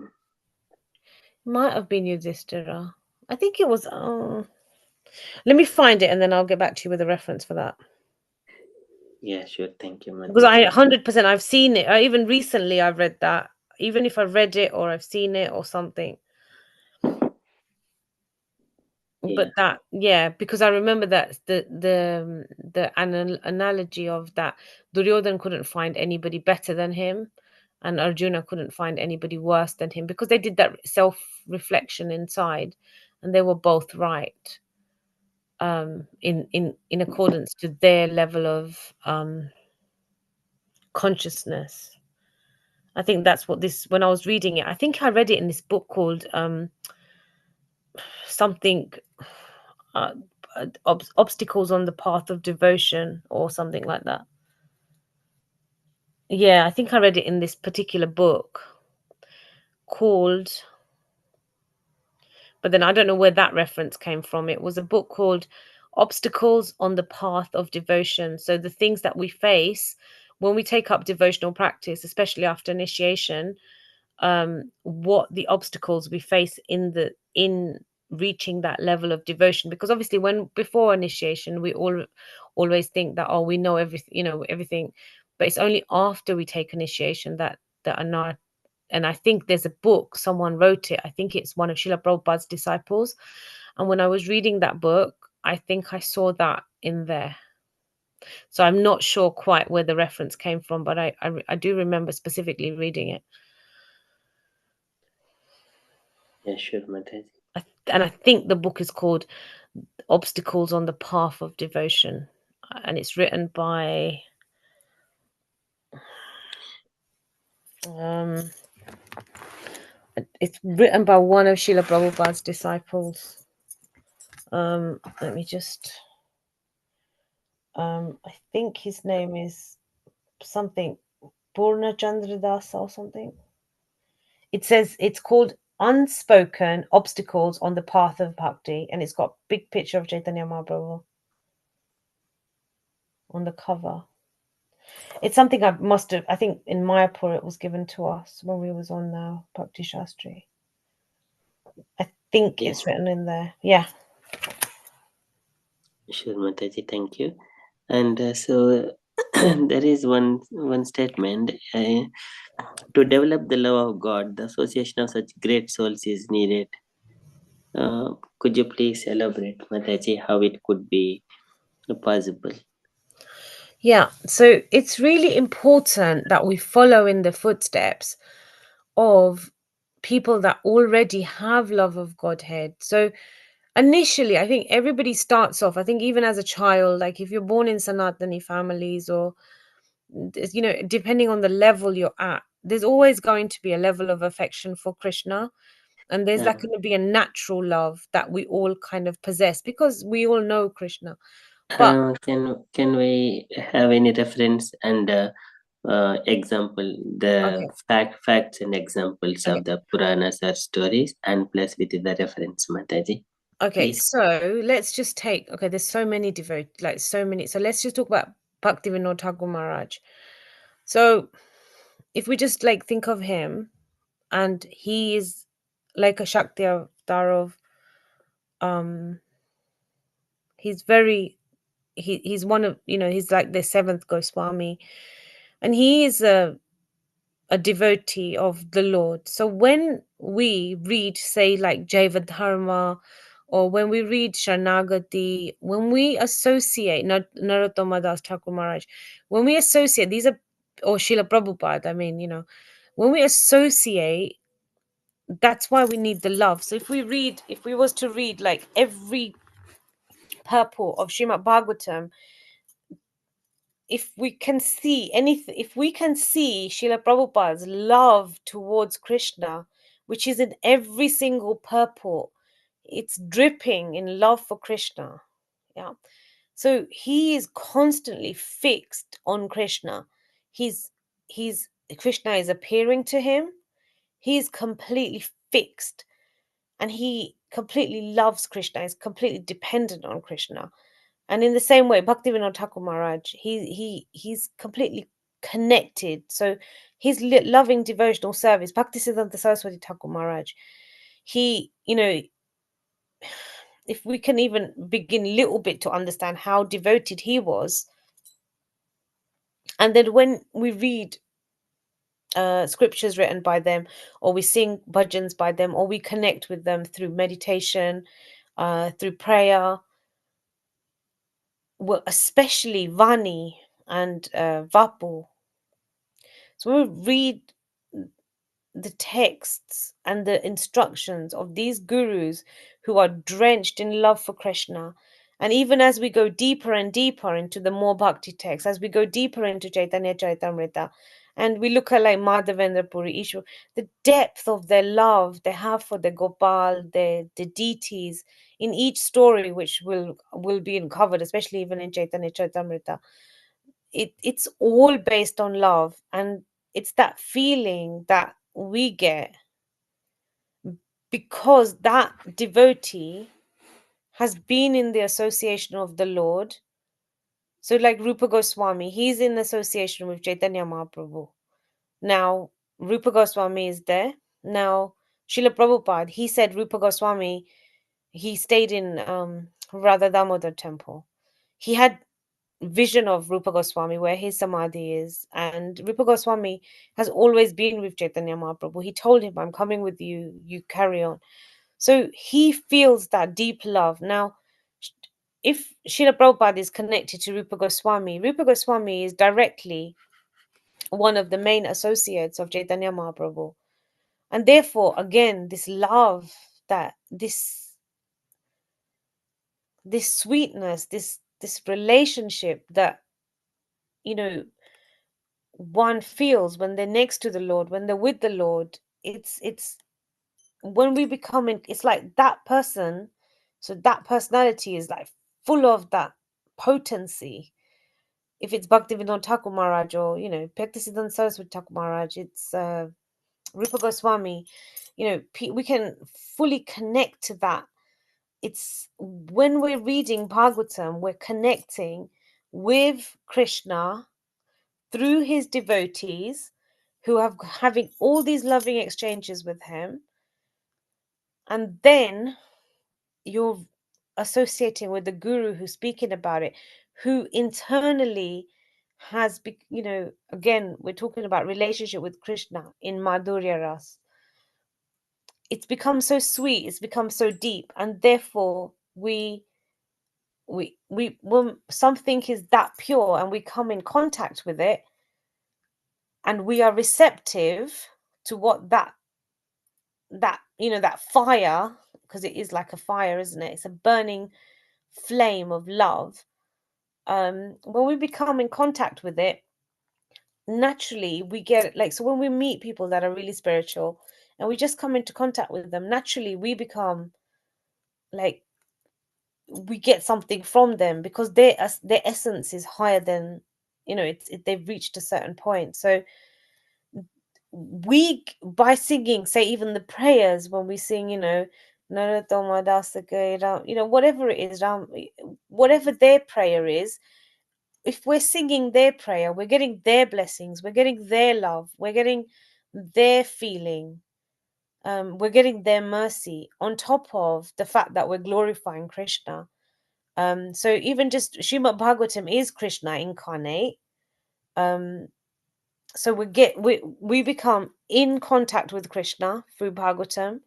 Might have been Yudhishthira. I think it was. Let me find it, and then I'll get back to you with a reference for that. Yeah, sure. Thank you, Because I Mataji. 100% I've seen it. Even recently I've read that. Even if I read it or I've seen it or something. But that, because I remember that the analogy of that Duryodhan couldn't find anybody better than him, and Arjuna couldn't find anybody worse than him, because they did that self-reflection inside, and they were both right. In accordance to their level of consciousness. I think that's what this, when I was reading it, I think I read it in this book called something obstacles on the path of devotion or something like that. Yeah, I think I read it in this particular book called, but then I don't know where that reference came from. It was a book called Obstacles on the Path of Devotion. So the things that we face when we take up devotional practice, especially after initiation, what the obstacles we face in reaching that level of devotion. Because obviously when before initiation we always think that, oh, we know everything, but it's only after we take initiation that are not. And I think there's a book, someone wrote it, I think it's one of Srila Prabhupada's disciples, and when I was reading that book, I think I saw that in there. So I'm not sure quite where the reference came from, but I do remember specifically reading it. Yeah, sure, Mataji. And I think the book is called Obstacles on the Path of Devotion, and it's written by it's written by one of Srila Prabhupada's disciples. Let me just I think his name is something Purna Chandra Das or something. It says it's called Unspoken Obstacles on the Path of Bhakti, and it's got a big picture of Chaitanya Mahaprabhu on the cover. It's something I must have, I think in Mayapur it was given to us when we was on Bhakti Shastri. I think Yeah. it's written in there. Yeah. Sure, Mataji, thank you. And so there is one statement. To develop the love of God, the association of such great souls is needed. Could you please elaborate, Mataji, how it could be possible? Yeah. So it's really important that we follow in the footsteps of people that already have love of Godhead. So initially, I think everybody starts off, I think even as a child, like if you're born in Sanatani families or, depending on the level you're at, there's always going to be a level of affection for Krishna. And there's like going to be a natural love that we all kind of possess because we all know Krishna. But Can we have any reference and example, the facts and examples Okay. of the Puranas or stories, and plus with the reference, Mataji? Okay, Please. so let's just take, there's so many so let's just talk about Bhaktivinoda Thakur Maharaj. So if we just like think of him, and he is like a Shakti avatar of, he's very, he's one of, he's like the seventh Goswami, and he is a devotee of the Lord. So when we read, say, like Jaiva Dharma, or when we read Sharnagati, when we associate Narottama Das Thakur Maharaj, when we associate these are, or Srila Prabhupada, I mean, when we associate, that's why we need the love. So if we was to read like every purport of Srimad Bhagavatam, if we can see anything, if we can see Srila Prabhupada's love towards Krishna, which is in every single purport, it's dripping in love for Krishna. Yeah. So he is constantly fixed on Krishna. He's Krishna is appearing to him. He is completely fixed, and he completely loves Krishna. He's completely dependent on Krishna. And in the same way, Bhaktivinoda Thakur Maharaj, he's completely connected. So his loving devotional service, Bhaktisiddhanta Saraswati Thakur Maharaj, he, if we can even begin a little bit to understand how devoted he was, and then when we read scriptures written by them, or we sing bhajans by them, or we connect with them through meditation, through prayer, well, especially Vani and Vapu. So when we read the texts and the instructions of these gurus who are drenched in love for Krishna, and even as we go deeper and deeper into the more bhakti texts, as we go deeper into Chaitanya Charitamrita, and we look at like Madhavendra Puri, Ishwar, the depth of their love they have for the Gopal, the deities in each story, which will be uncovered, especially even in Chaitanya Charitamrita. It's all based on love, and it's that feeling that we get because that devotee has been in the association of the Lord. So like Rupa Goswami, he's in association with Chaitanya Mahaprabhu. Now Rupa Goswami is there. Now Srila Prabhupada, he said Rupa Goswami, he stayed in Radha Damodar temple. He had vision of Rupa Goswami where his samadhi is, and Rupa Goswami has always been with Chaitanya Mahaprabhu. He told him, I'm coming with you, you carry on. So he feels that deep love. Now, if Srila Prabhupada is connected to Rupa Goswami is directly one of the main associates of Chaitanya Mahaprabhu. And therefore, again, this love, that this sweetness, this relationship that, you know, one feels when they're next to the Lord, when they're with the Lord, it's when we become in, it's like that person, so that personality is like full of that potency. If it's Bhaktivinoda Thakur Maharaj, or, you know, Bhaktisiddhanta Saraswati Thakur Maharaj, it's Rupa Goswami, you know, we can fully connect to that. It's when we're reading Bhagavatam, we're connecting with Krishna through his devotees who have having all these loving exchanges with him, and then you're associating with the guru who's speaking about it, who internally has you know, again, we're talking about relationship with Krishna in Madhurya Ras. It's become so sweet, it's become so deep, and therefore when something is that pure and we come in contact with it, and we are receptive to what that you know, that fire, because it is like a fire, isn't it? It's a burning flame of love. When we become in contact with it, naturally we get, like, so when we meet people that are really spiritual and we just come into contact with them, naturally we become like, we get something from them, because their essence is higher than, you know, they've reached a certain point. So we, by singing, say, even the prayers, when we sing, you know, Narottama Dasaka Ram, you know, whatever it is, Ram, whatever their prayer is, if we're singing their prayer, we're getting their blessings, we're getting their love, we're getting their feeling, we're getting their mercy, on top of the fact that we're glorifying Krishna. So even just Srimad Bhagavatam is Krishna incarnate. So we become in contact with Krishna through Bhagavatam.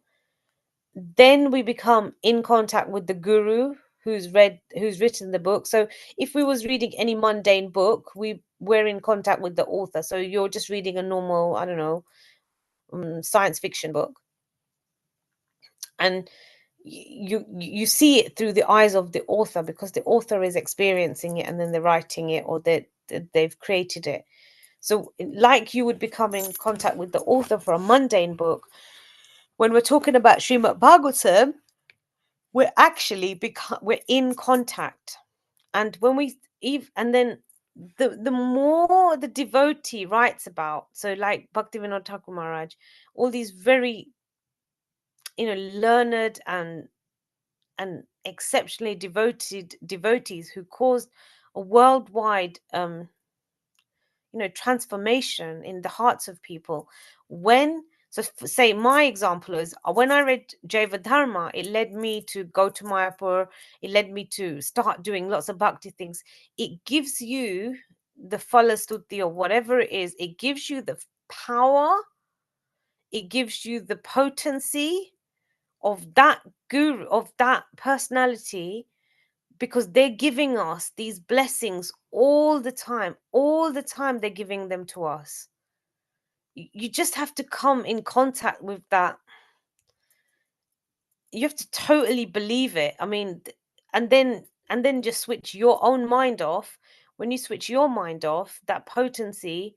Then we become in contact with the guru who's written the book. So if we was reading any mundane book, we're in contact with the author. So you're just reading a normal, I don't know, science fiction book, and you see it through the eyes of the author, because the author is experiencing it, and then they're writing it, or they've created it. So like you would become in contact with the author for a mundane book, when we're talking about Srimad Bhagavatam, we're actually we're in contact. And when we and then the more the devotee writes about, so like Bhaktivinoda Thakur Maharaj, all these very, you know, learned and exceptionally devoted devotees who caused a worldwide you know, transformation in the hearts of people. When, so say my example is, when I read Jaiva Dharma, it led me to go to Mayapur, it led me to start doing lots of bhakti things. It gives you the falastuti, or whatever it is, it gives you the power, it gives you the potency of that guru, of that personality, because they're giving us these blessings all the time. All the time they're giving them to us. You just have to come in contact with that. You have to totally believe it. I mean, and then just switch your own mind off. When you switch your mind off, that potency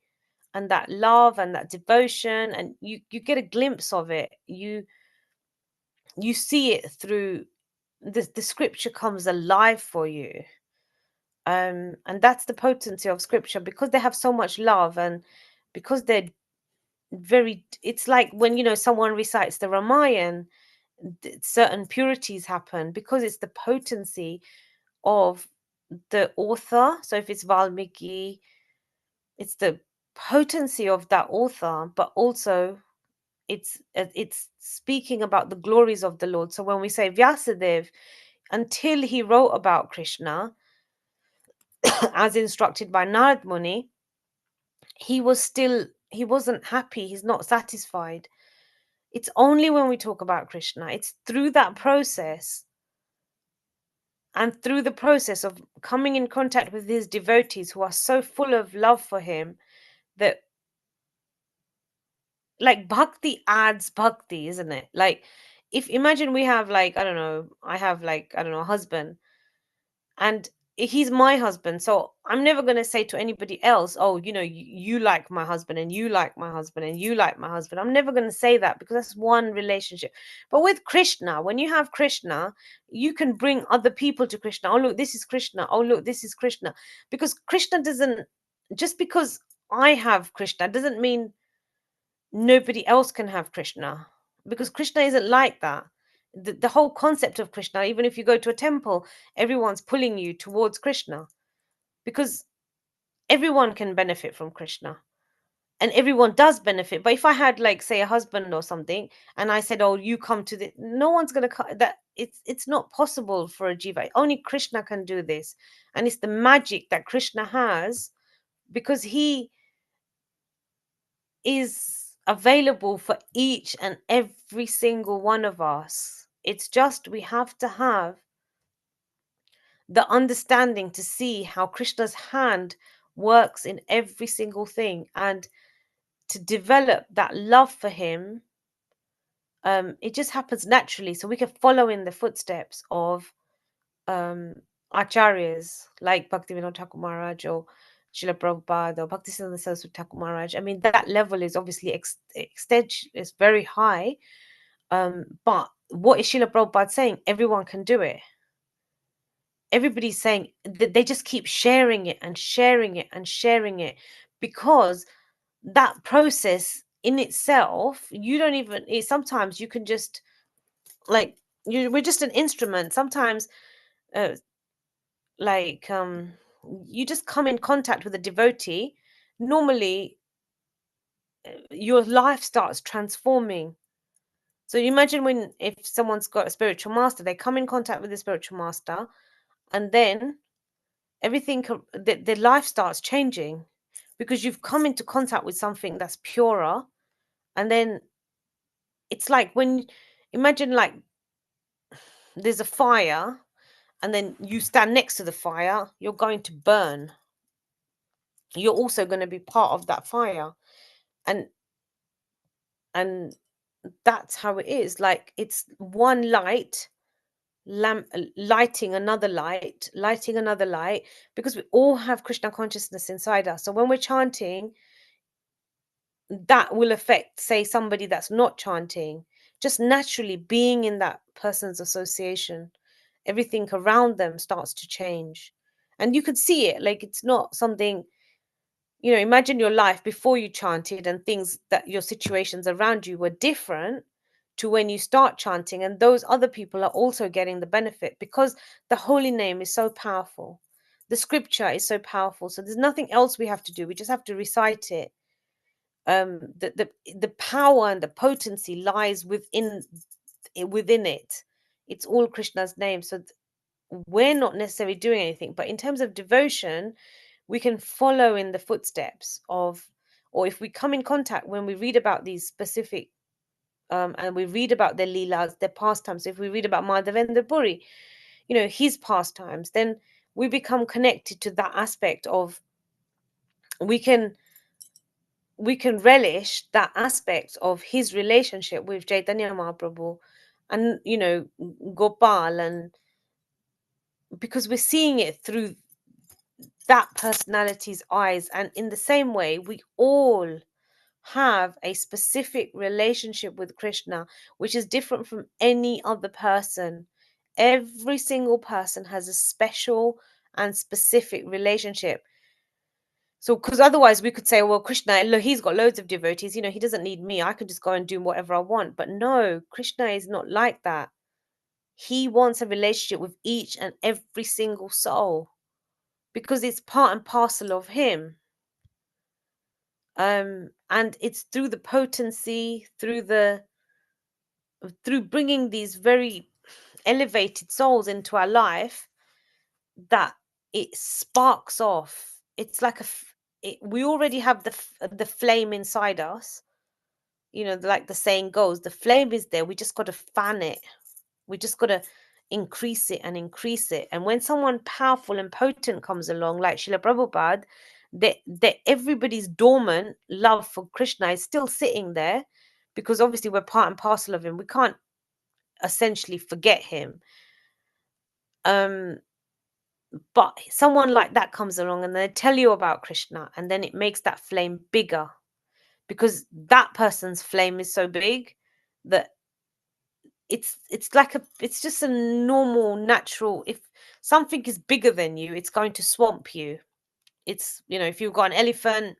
and that love and that devotion, and you get a glimpse of it. You see it through the scripture comes alive for you. And that's the potency of scripture, because they have so much love, and because they're very, it's like when, you know, someone recites the Ramayana, certain purities happen, because it's the potency of the author. So if it's Valmiki, it's the potency of that author, but also it's speaking about the glories of the Lord. So when we say Vyasadeva, until he wrote about Krishna as instructed by Narad Muni, he wasn't happy, he's not satisfied. It's only when we talk about Krishna, it's through that process And through the process of coming in contact with his devotees who are so full of love for him, that like bhakti adds bhakti, isn't it? Like, if imagine we have, like, I don't know, I have, like, I don't know, a husband, and he's my husband, so I'm never going to say to anybody else, oh, you know, you like my husband, and you like my husband, and you like my husband. I'm never going to say that, because that's one relationship. But with Krishna, when you have Krishna, you can bring other people to Krishna. Oh, look, this is Krishna. Oh, look, this is Krishna. Because Krishna doesn't, just because I have Krishna doesn't mean nobody else can have Krishna, because Krishna isn't like that. The whole concept of Krishna, even if you go to a temple, everyone's pulling you towards Krishna, because everyone can benefit from Krishna, and everyone does benefit. But if I had, like, say, a husband or something, and I said, oh, you come to the, no one's going to come. That it's not possible for a jiva. Only Krishna can do this, and it's the magic that Krishna has, because he is available for each and every single one of us. It's just we have to have the understanding to see how Krishna's hand works in every single thing, and to develop that love for him. It just happens naturally, so we can follow in the footsteps of um acharyas like Bhaktivinoda Thakur Maharaj or Srila Prabhupada or Bhaktisiddhanta Saraswati Thakur Maharaj. I mean, that level is obviously is very high. But what is Srila Prabhupada saying? Everyone can do it. Everybody's saying that they just keep sharing it and sharing it and sharing it, because that process in itself, you don't even, sometimes you can just, like, we're just an instrument. Sometimes, uh, like, you just come in contact with a devotee. Normally, your life starts transforming. So you imagine, when, if someone's got a spiritual master, they come in contact with the spiritual master, and then everything, their life starts changing, because you've come into contact with something that's purer. And then it's like, when, imagine, like, there's a fire, and then you stand next to the fire, you're going to burn. You're also going to be part of that fire. And that's how it is. Like, it's one light lamp lighting another light, lighting another light, because we all have Krishna consciousness inside us. So when we're chanting, that will affect, say, somebody that's not chanting. Just naturally being in that person's association, everything around them starts to change. And you could see it. Like, it's not something, imagine your life before you chanted, and things that your situations around you were different to when you start chanting, and those other people are also getting the benefit, because the holy name is so powerful. The scripture is so powerful. So there's nothing else we have to do. We just have to recite it. The power and the potency lies within it. It's all Krishna's name. So we're not necessarily doing anything, but in terms of devotion, we can follow in the footsteps of, or if we come in contact, when we read about these specific, and we read about their leelas, their pastimes. If we read about Madhavendra Puri, his pastimes, then we become connected to that aspect of, we can relish that aspect of his relationship with Chaitanya Mahaprabhu, and Gopal, and because we're seeing it through that personality's eyes. And in the same way, we all have a specific relationship with Krishna, which is different from any other person. Every single person has a special and specific relationship. So, because otherwise we could say, well, Krishna, look, he's got loads of devotees, he doesn't need me. I can just go and do whatever I want. But no, Krishna is not like that. He wants a relationship with each and every single soul, because it's part and parcel of him. And it's through the potency, through bringing these very elevated souls into our life, that it sparks off. It's like we already have the flame inside us. Like the saying goes, the flame is there. We just got to fan it. We just got to increase it and increase it. And when someone powerful and potent comes along, like Srila Prabhupada, that everybody's dormant love for Krishna is still sitting there, because obviously we're part and parcel of him. We can't essentially forget him. But someone like that comes along and they tell you about Krishna, and then it makes that flame bigger, because that person's flame is so big that it's just a normal, natural. If something is bigger than you, it's going to swamp you. It's, if you've got an elephant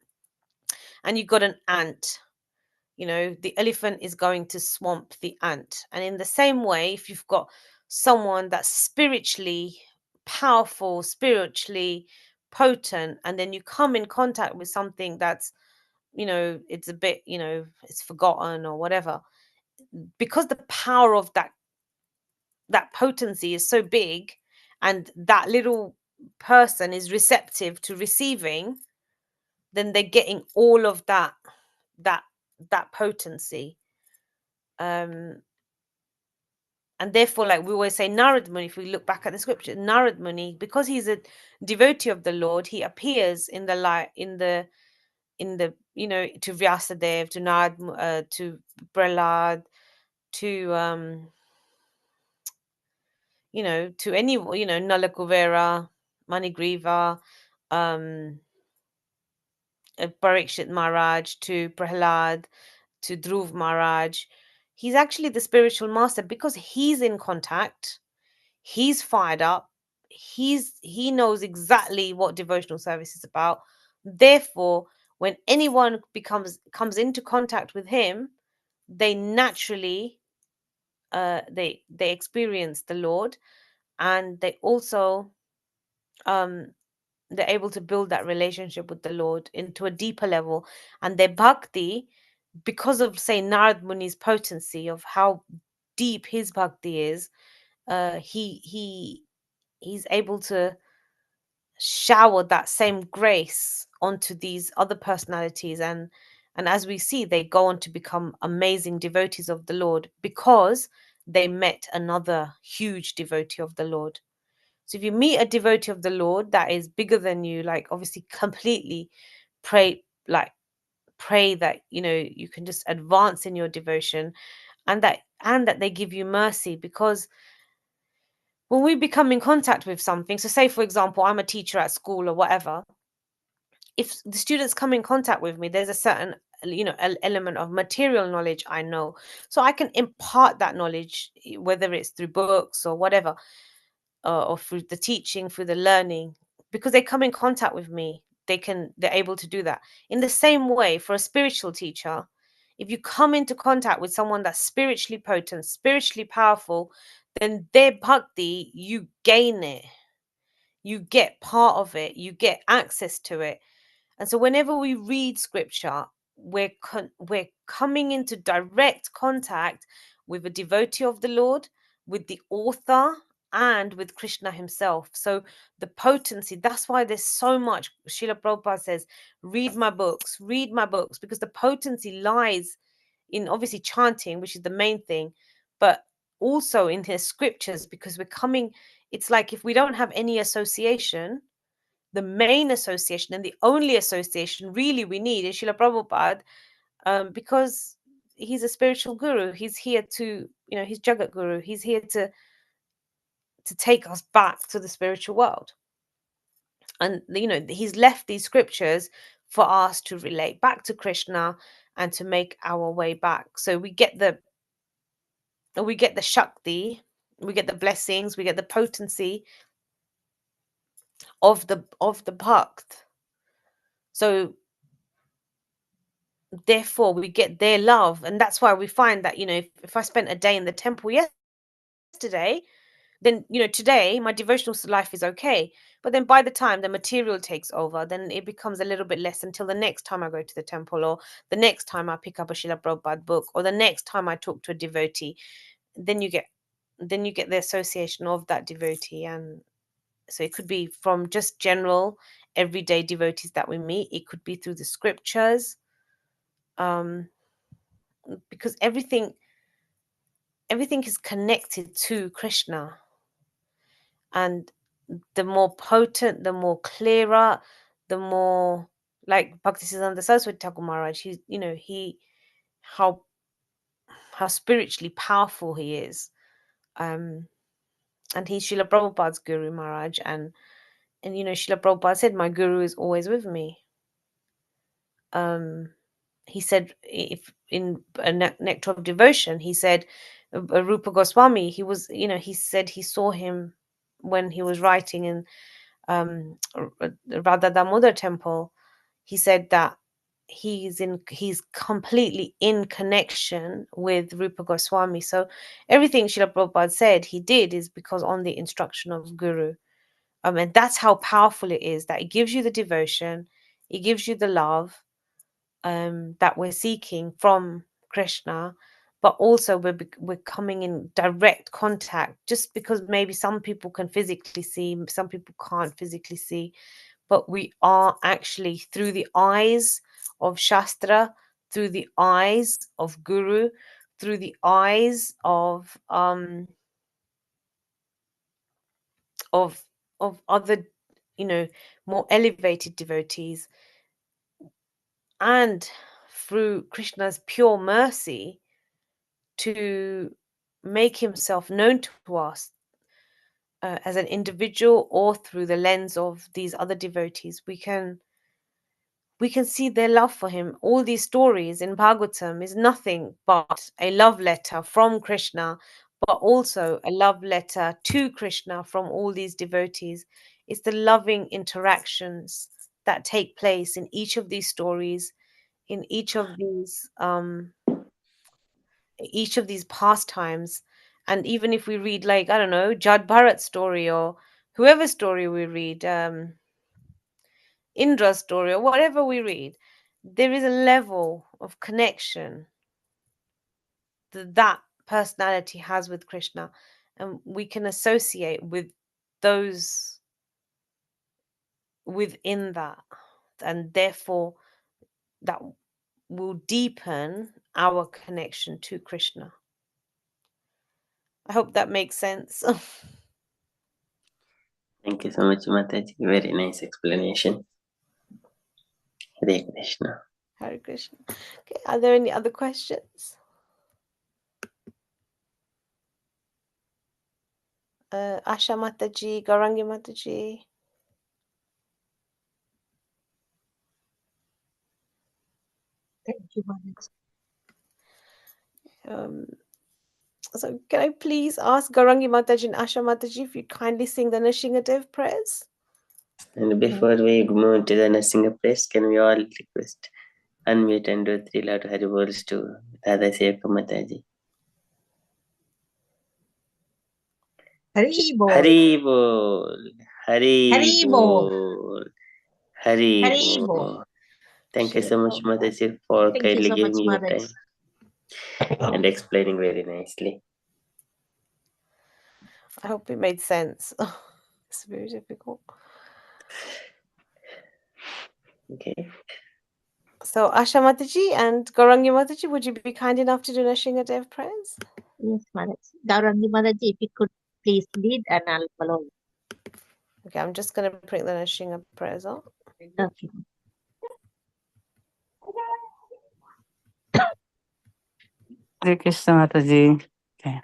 and you've got an ant, the elephant is going to swamp the ant. And in the same way, if you've got someone that's spiritually powerful, spiritually potent, and then you come in contact with something that's, it's a bit, it's forgotten or whatever, because the power of that potency is so big, and that little person is receptive to receiving, then they're getting all of that potency. And therefore, like we always say, Narad Muni, if we look back at the scripture, Narad Muni, because he's a devotee of the Lord, he appears in the light, in the to Vyasadev, to Narad, to Prahlad, to to any, Nalakuvera, Manigriva, Parikshit Maharaj, to Prahlad, to Dhruv Maharaj. He's actually the spiritual master, because he's in contact, he's fired up, he knows exactly what devotional service is about. Therefore, when anyone comes into contact with him, they naturally they experience the Lord, and they also they're able to build that relationship with the Lord into a deeper level. And their bhakti, because of, say, Narad Muni's potency of how deep his bhakti is, he's able to shower that same grace onto these other personalities, and as we see, they go on to become amazing devotees of the Lord, because they met another huge devotee of the Lord. So if you meet a devotee of the Lord that is bigger than you, like, obviously completely pray that you can just advance in your devotion, and that they give you mercy. Because when we become in contact with something, so say for example, I'm a teacher at school or whatever, if the students come in contact with me, there's a certain element of material knowledge I know, so I can impart that knowledge, whether it's through books or whatever, or through the teaching, through the learning, because they come in contact with me. They're able to do that. In the same way, for a spiritual teacher, if you come into contact with someone that's spiritually potent, spiritually powerful, then their bhakti, you gain it, you get part of it, you get access to it. And so whenever we read scripture, we're coming into direct contact with a devotee of the Lord, with the author, and with Krishna himself. So the potency, that's why there's so much. Srila Prabhupada says, read my books, because the potency lies in, obviously, chanting, which is the main thing, but also in his scriptures, because it's like, if we don't have any association, the main association and the only association really we need is Srila Prabhupada, because he's a spiritual guru. He's here to, he's Jagat Guru. He's here to take us back to the spiritual world. And, he's left these scriptures for us to relate back to Krishna and to make our way back. So we get the Shakti, we get the blessings, we get the potency of the Bhakt. So therefore we get their love, and that's why we find that, if I spent a day in the temple yesterday, then today my devotional life is okay, but then by the time the material takes over, then it becomes a little bit less, until the next time I go to the temple, or the next time I pick up a Srila Prabhupada book, or the next time I talk to a devotee. Then you get the association of that devotee. And so it could be from just general everyday devotees that we meet, it could be through the scriptures, because everything is connected to Krishna. and the more potent, the more clearer, the more, like Bhaktisiddhanta Saraswati Thakur Maharaj, he's, you know, how spiritually powerful he is. And he's Srila Prabhupada's Guru Maharaj, and you know, Srila Prabhupada said, my Guru is always with me. He said, if in a Nectar of Devotion, he said, Rupa Goswami, he was, you know, he said he saw him when he was writing in Radha Damodar temple. He said that he's completely in connection with Rupa Goswami. So everything Srila Prabhupada said he did is because on the instruction of Guru. And that's how powerful it is, that it gives you the devotion, it gives you the love that we're seeking from Krishna, but also we're coming in direct contact, just because maybe some people can physically see, some people can't physically see, but we are actually, through the eyes of Shastra, through the eyes of Guru, through the eyes of other, you know, more elevated devotees, and through Krishna's pure mercy to make himself known to us as an individual, or through the lens of these other devotees, we can see their love for him. All these stories in Bhagavatam is nothing but a love letter from Krishna, but also a love letter to Krishna from all these devotees. It's the loving interactions that take place in each of these stories, in each of these pastimes. And even if we read, like, I don't know, Jad Bharat's story, or whoever's story we read, Indra's story, or whatever we read, there is a level of connection that personality has with Krishna, and we can associate with those within that, and therefore that will deepen our connection to Krishna. I hope that makes sense. Thank you so much, Mataji. Very nice explanation. Hare Krishna. Hare Krishna. Okay, are there any other questions? Asha Mataji, Garangi Mataji. Thank you, Maharaj. So can I please ask Garangi Mataji and Asha Mataji if you kindly sing the Nrsimhadev prayers? And before we move to the Nrsimha prayers, can we all request unmute and do 3 loud Haribols to Radha Sevaka Mataji? Hari Bol. Hari Bol, Hari Hari Bol. Bol, Hari Hari Bol. Bol. Thank you so much, Mataji, for Thank you kindly so giving much, your Maharaj. time and explaining very nicely. I hope it made sense. It's very difficult. Okay. So Asha Mataji and Garangi Mataji, would you be kind enough to do Nrsimhadev prayers? Yes, Maharaj. Gaurangi Maharaj, if you could please lead and I'll follow. Okay, I'm just going to print the Nrsimha prayers out. Okay. Hare Krishna Mataji. Okay.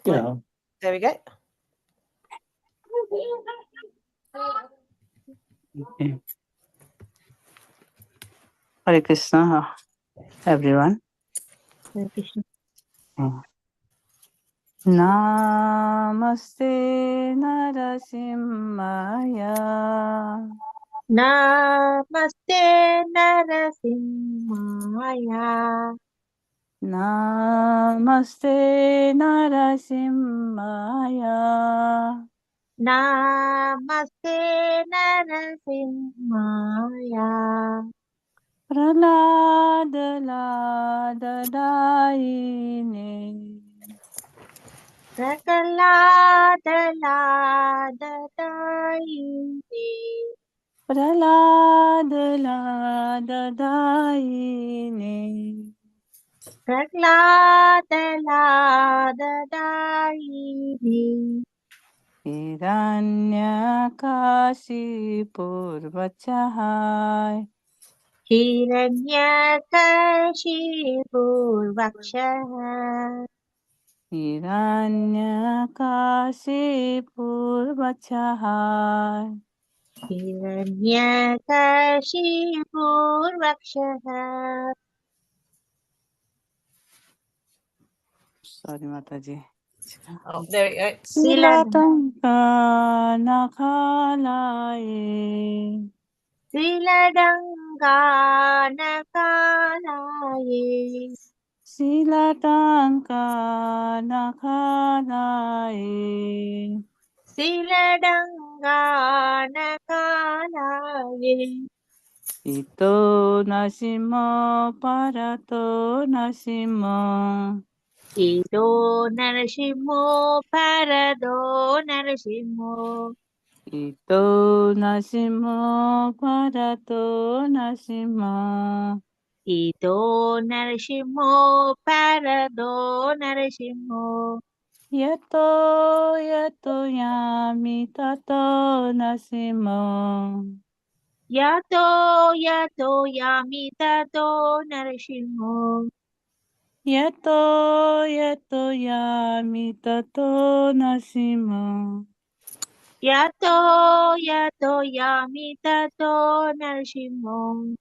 Yeah. There we go. Okay. Hare Krishna, everyone. Hare Krishna. Namaste Narasimhaya. Namaste Narasimhaya. Namaste Narasimhaya. Namaste Narasimhaya. Pralada Lada Daine. Prakalada Lada Daine. Pralada Lada Daine. Prakalada Lada Daine. हिरण्यकाशिपूर्वचहाय हिरण्यकशिपूर्वक्षः हिरण्यकाशिपूर्वचहाय हिरण्यकशिपूर्वक्षः Sorry, Mataji. Oh, there we go. Silatankanakalaye Siladanganakalāye Silatankanakalaye Siladanganakalāye Ito nasimo parato nasimo Ito Narasimho Parado Narasimho Ito nasimo parato nasimo Ito Narasimho Parado Narasimho Yato yato yami tato nasimo Yato Yato Yamitato Narasimho Yato yato yami tato nasimo Yato Yato Yamitato Narasimho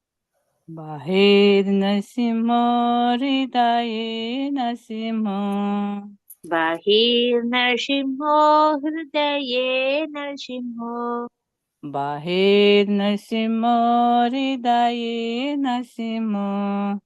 Bahir nasimo hridaye nasimo Bahir Narasimho Hridaye Narasimho Bahir nasimo hridaye nasimo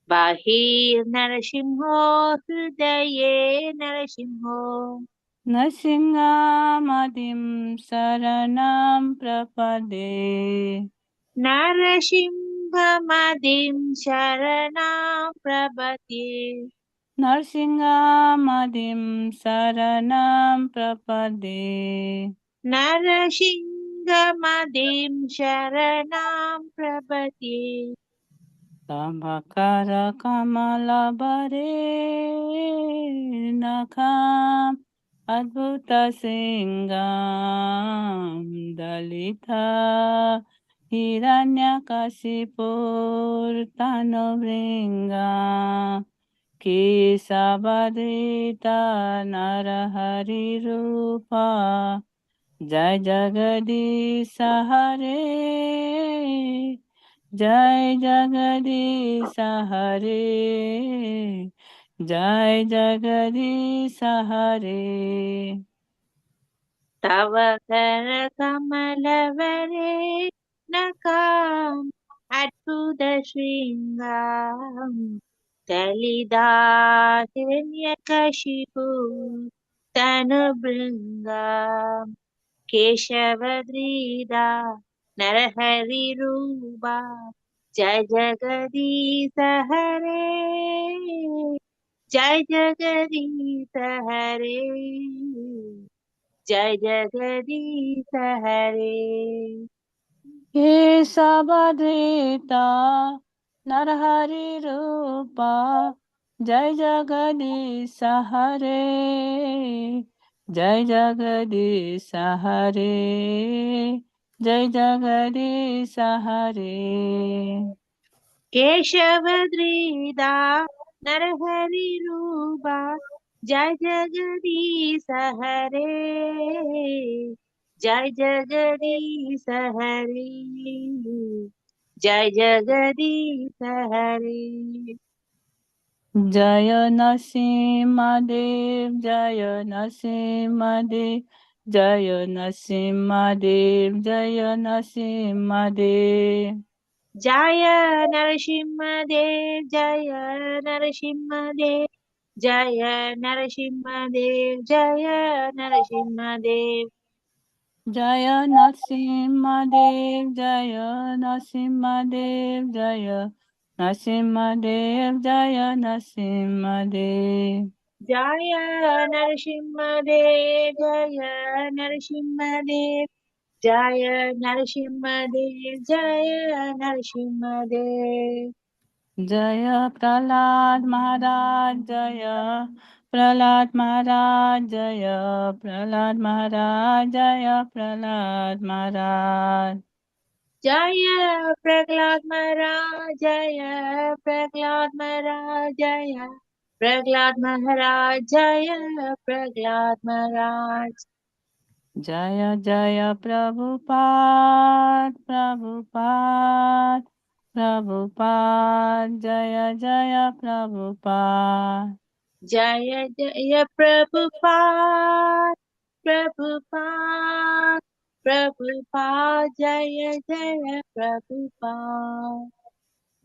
Bahir Narasimho Hridaye Narasimho Nasingamadim saranam prapade Narasimhamadim Sharanam Prabhati Narsingamadim saranam prapade Narasimhamadim Sharanam Prabhati Tambakara kamala bare nakam Adbhuta Singam Dalita Hiranyakasipur Tanuvringa Kesabadita Narahari Rupa Jai Jagadish Hare Jai Jagadish Hare Jai Jagadish Hare Tavakara Kamalavare Nakam Adbhuta Sringam Dalida Hiranyakashipu Tanubringam Keshavadrida Narahari Ruba Jai Jagadisa Hare Jai Jagadisa Hare Jai Jagadisa Hare Kesabadrita Narahari Rupa Jai Jagadish Hare Jai Jagadish Hare Jai Jagadish Hare Keshavadrida Narahari Ruba Jai Jagadisa Hare Jai Jagadisa Hare Jai Jagadisa Hare Jaya Nasimadev Jaya Nasimadev Jaya Nasimadev Jaya Nasimadev Jaya Narasimhadev Jaya Narasimhadev Jaya Narasimhadev Jaya Narasimhadev Jaya Nasimadev Jaya Nasimadev Jaya Nasimadev Jaya Nasimadev Jaya Narasimhadev Jaya Narasimhadev Jaya Narasimhadev Jaya Narasimhadev Jaya Prahlad Maharaj Jaya Prahlad Maharaj Jaya, Prahlad Maharaj Jaya, Prahlad Maharaj. Jaya Prahlad Maharaj, Jaya Prahlad Maharaj, Jaya Prahlad Maharaj, Jaya Prahlad Maharaj. Jaya Jaya Prabhupada, Prabhupada, Prabhupada, Jaya Jaya Prabhupada. Jaya Jaya Prabhupada, Prabhupada, Prabhupada, Jaya Jaya Prabhupada.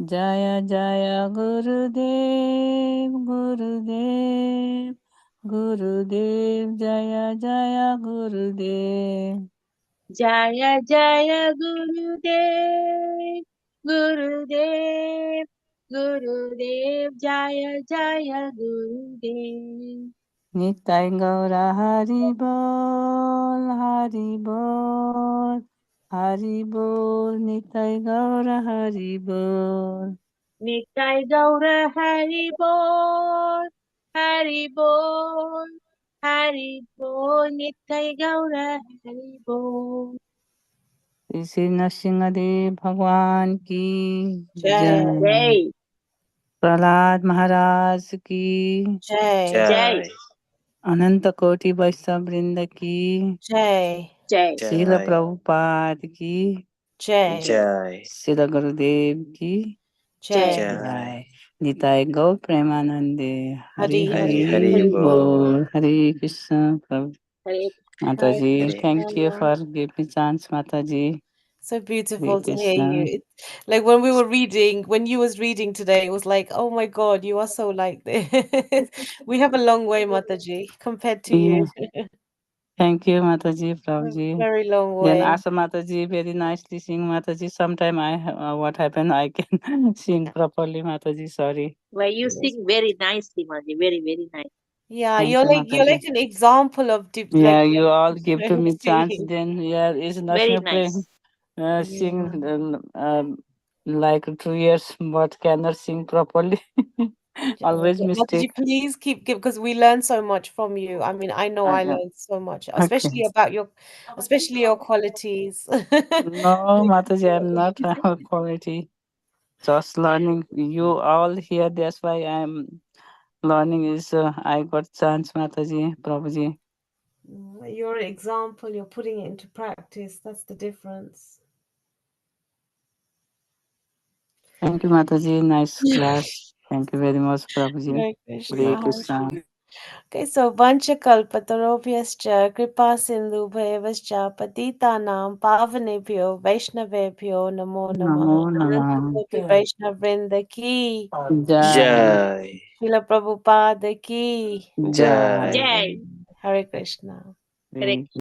Jaya Jaya Gurudev, Gurudev, Gurudev, Jaya Jaya Gurudev. Jaya Jaya Gurudev, Gurudev, Gurudev, Jaya Jaya Gurudev. Nitai Gaura Hari Bol, Hari Bol, Hari Bol, Nitai Gaura Hari Bol. Nitai Gaura Hari Bol, Hari Bol, Hari Bol, Nitai Gaura Hari Bol. Shri Narasimhadeva भगवान की Jai. जय। Jai, Prahlad महाराज की Jai. Jai, अनंत कोटि वैष्णव वृंद की Jai. Jai, Srila Prabhupada की Jai. Jai. Shri Gurudev की Jai. जय। निताय गौ प्रेमानंदे Hari Hari Hari Hari Hari. बोल। हरे कृष्ण प्रभु Hare माता Hare जी। Hare. Thank you Krishna. For giving chance माता जी। So Hare beautiful to hear Krishna. you. Like when we were reading, when you was reading today, it was like, oh my God, you are so like this. We have a long way, Mataji, compared to you. Thank you, Mataji, A Prabhuji. very long Then way. Asa Mataji very nicely sing. Mataji, sometime what happened, I can sing properly. Mataji, sorry. Well, you sing very nicely, Mani. Very, very nice. Yeah, Thank you're you, you're Mataji. like an example of deep, like Yeah, you all give to me chance. singing. Then is Very National nice. playing sing Yeah. like 2 years, but cannot sing properly. Always But mistake. Mataji, please keep because we learn so much from you. I mean, I know I learned so much, Okay. especially your qualities. No, Mataji, I'm not quality. Just learning. You all here. That's why I'm learning. Is I got chance, Mataji, Prabhuji. You're an example, you're putting it into practice. That's the difference. Thank you, Mataji. Nice class. Thank you very much, Prabhuji. Hare Hare Krishna. Krishna. Okay, so Vanchakalpatarobhyascha Kripa Sindhu Bhavascha Patitanam Pavanebhyo Vaishnavebhyo Namo Namo Namaha Ananta Namah. Koti Vaishnav Vrinda Ki Jai. Jai. Srila Prabhupada Ki Jai. Jai. Hare Krishna. Correct.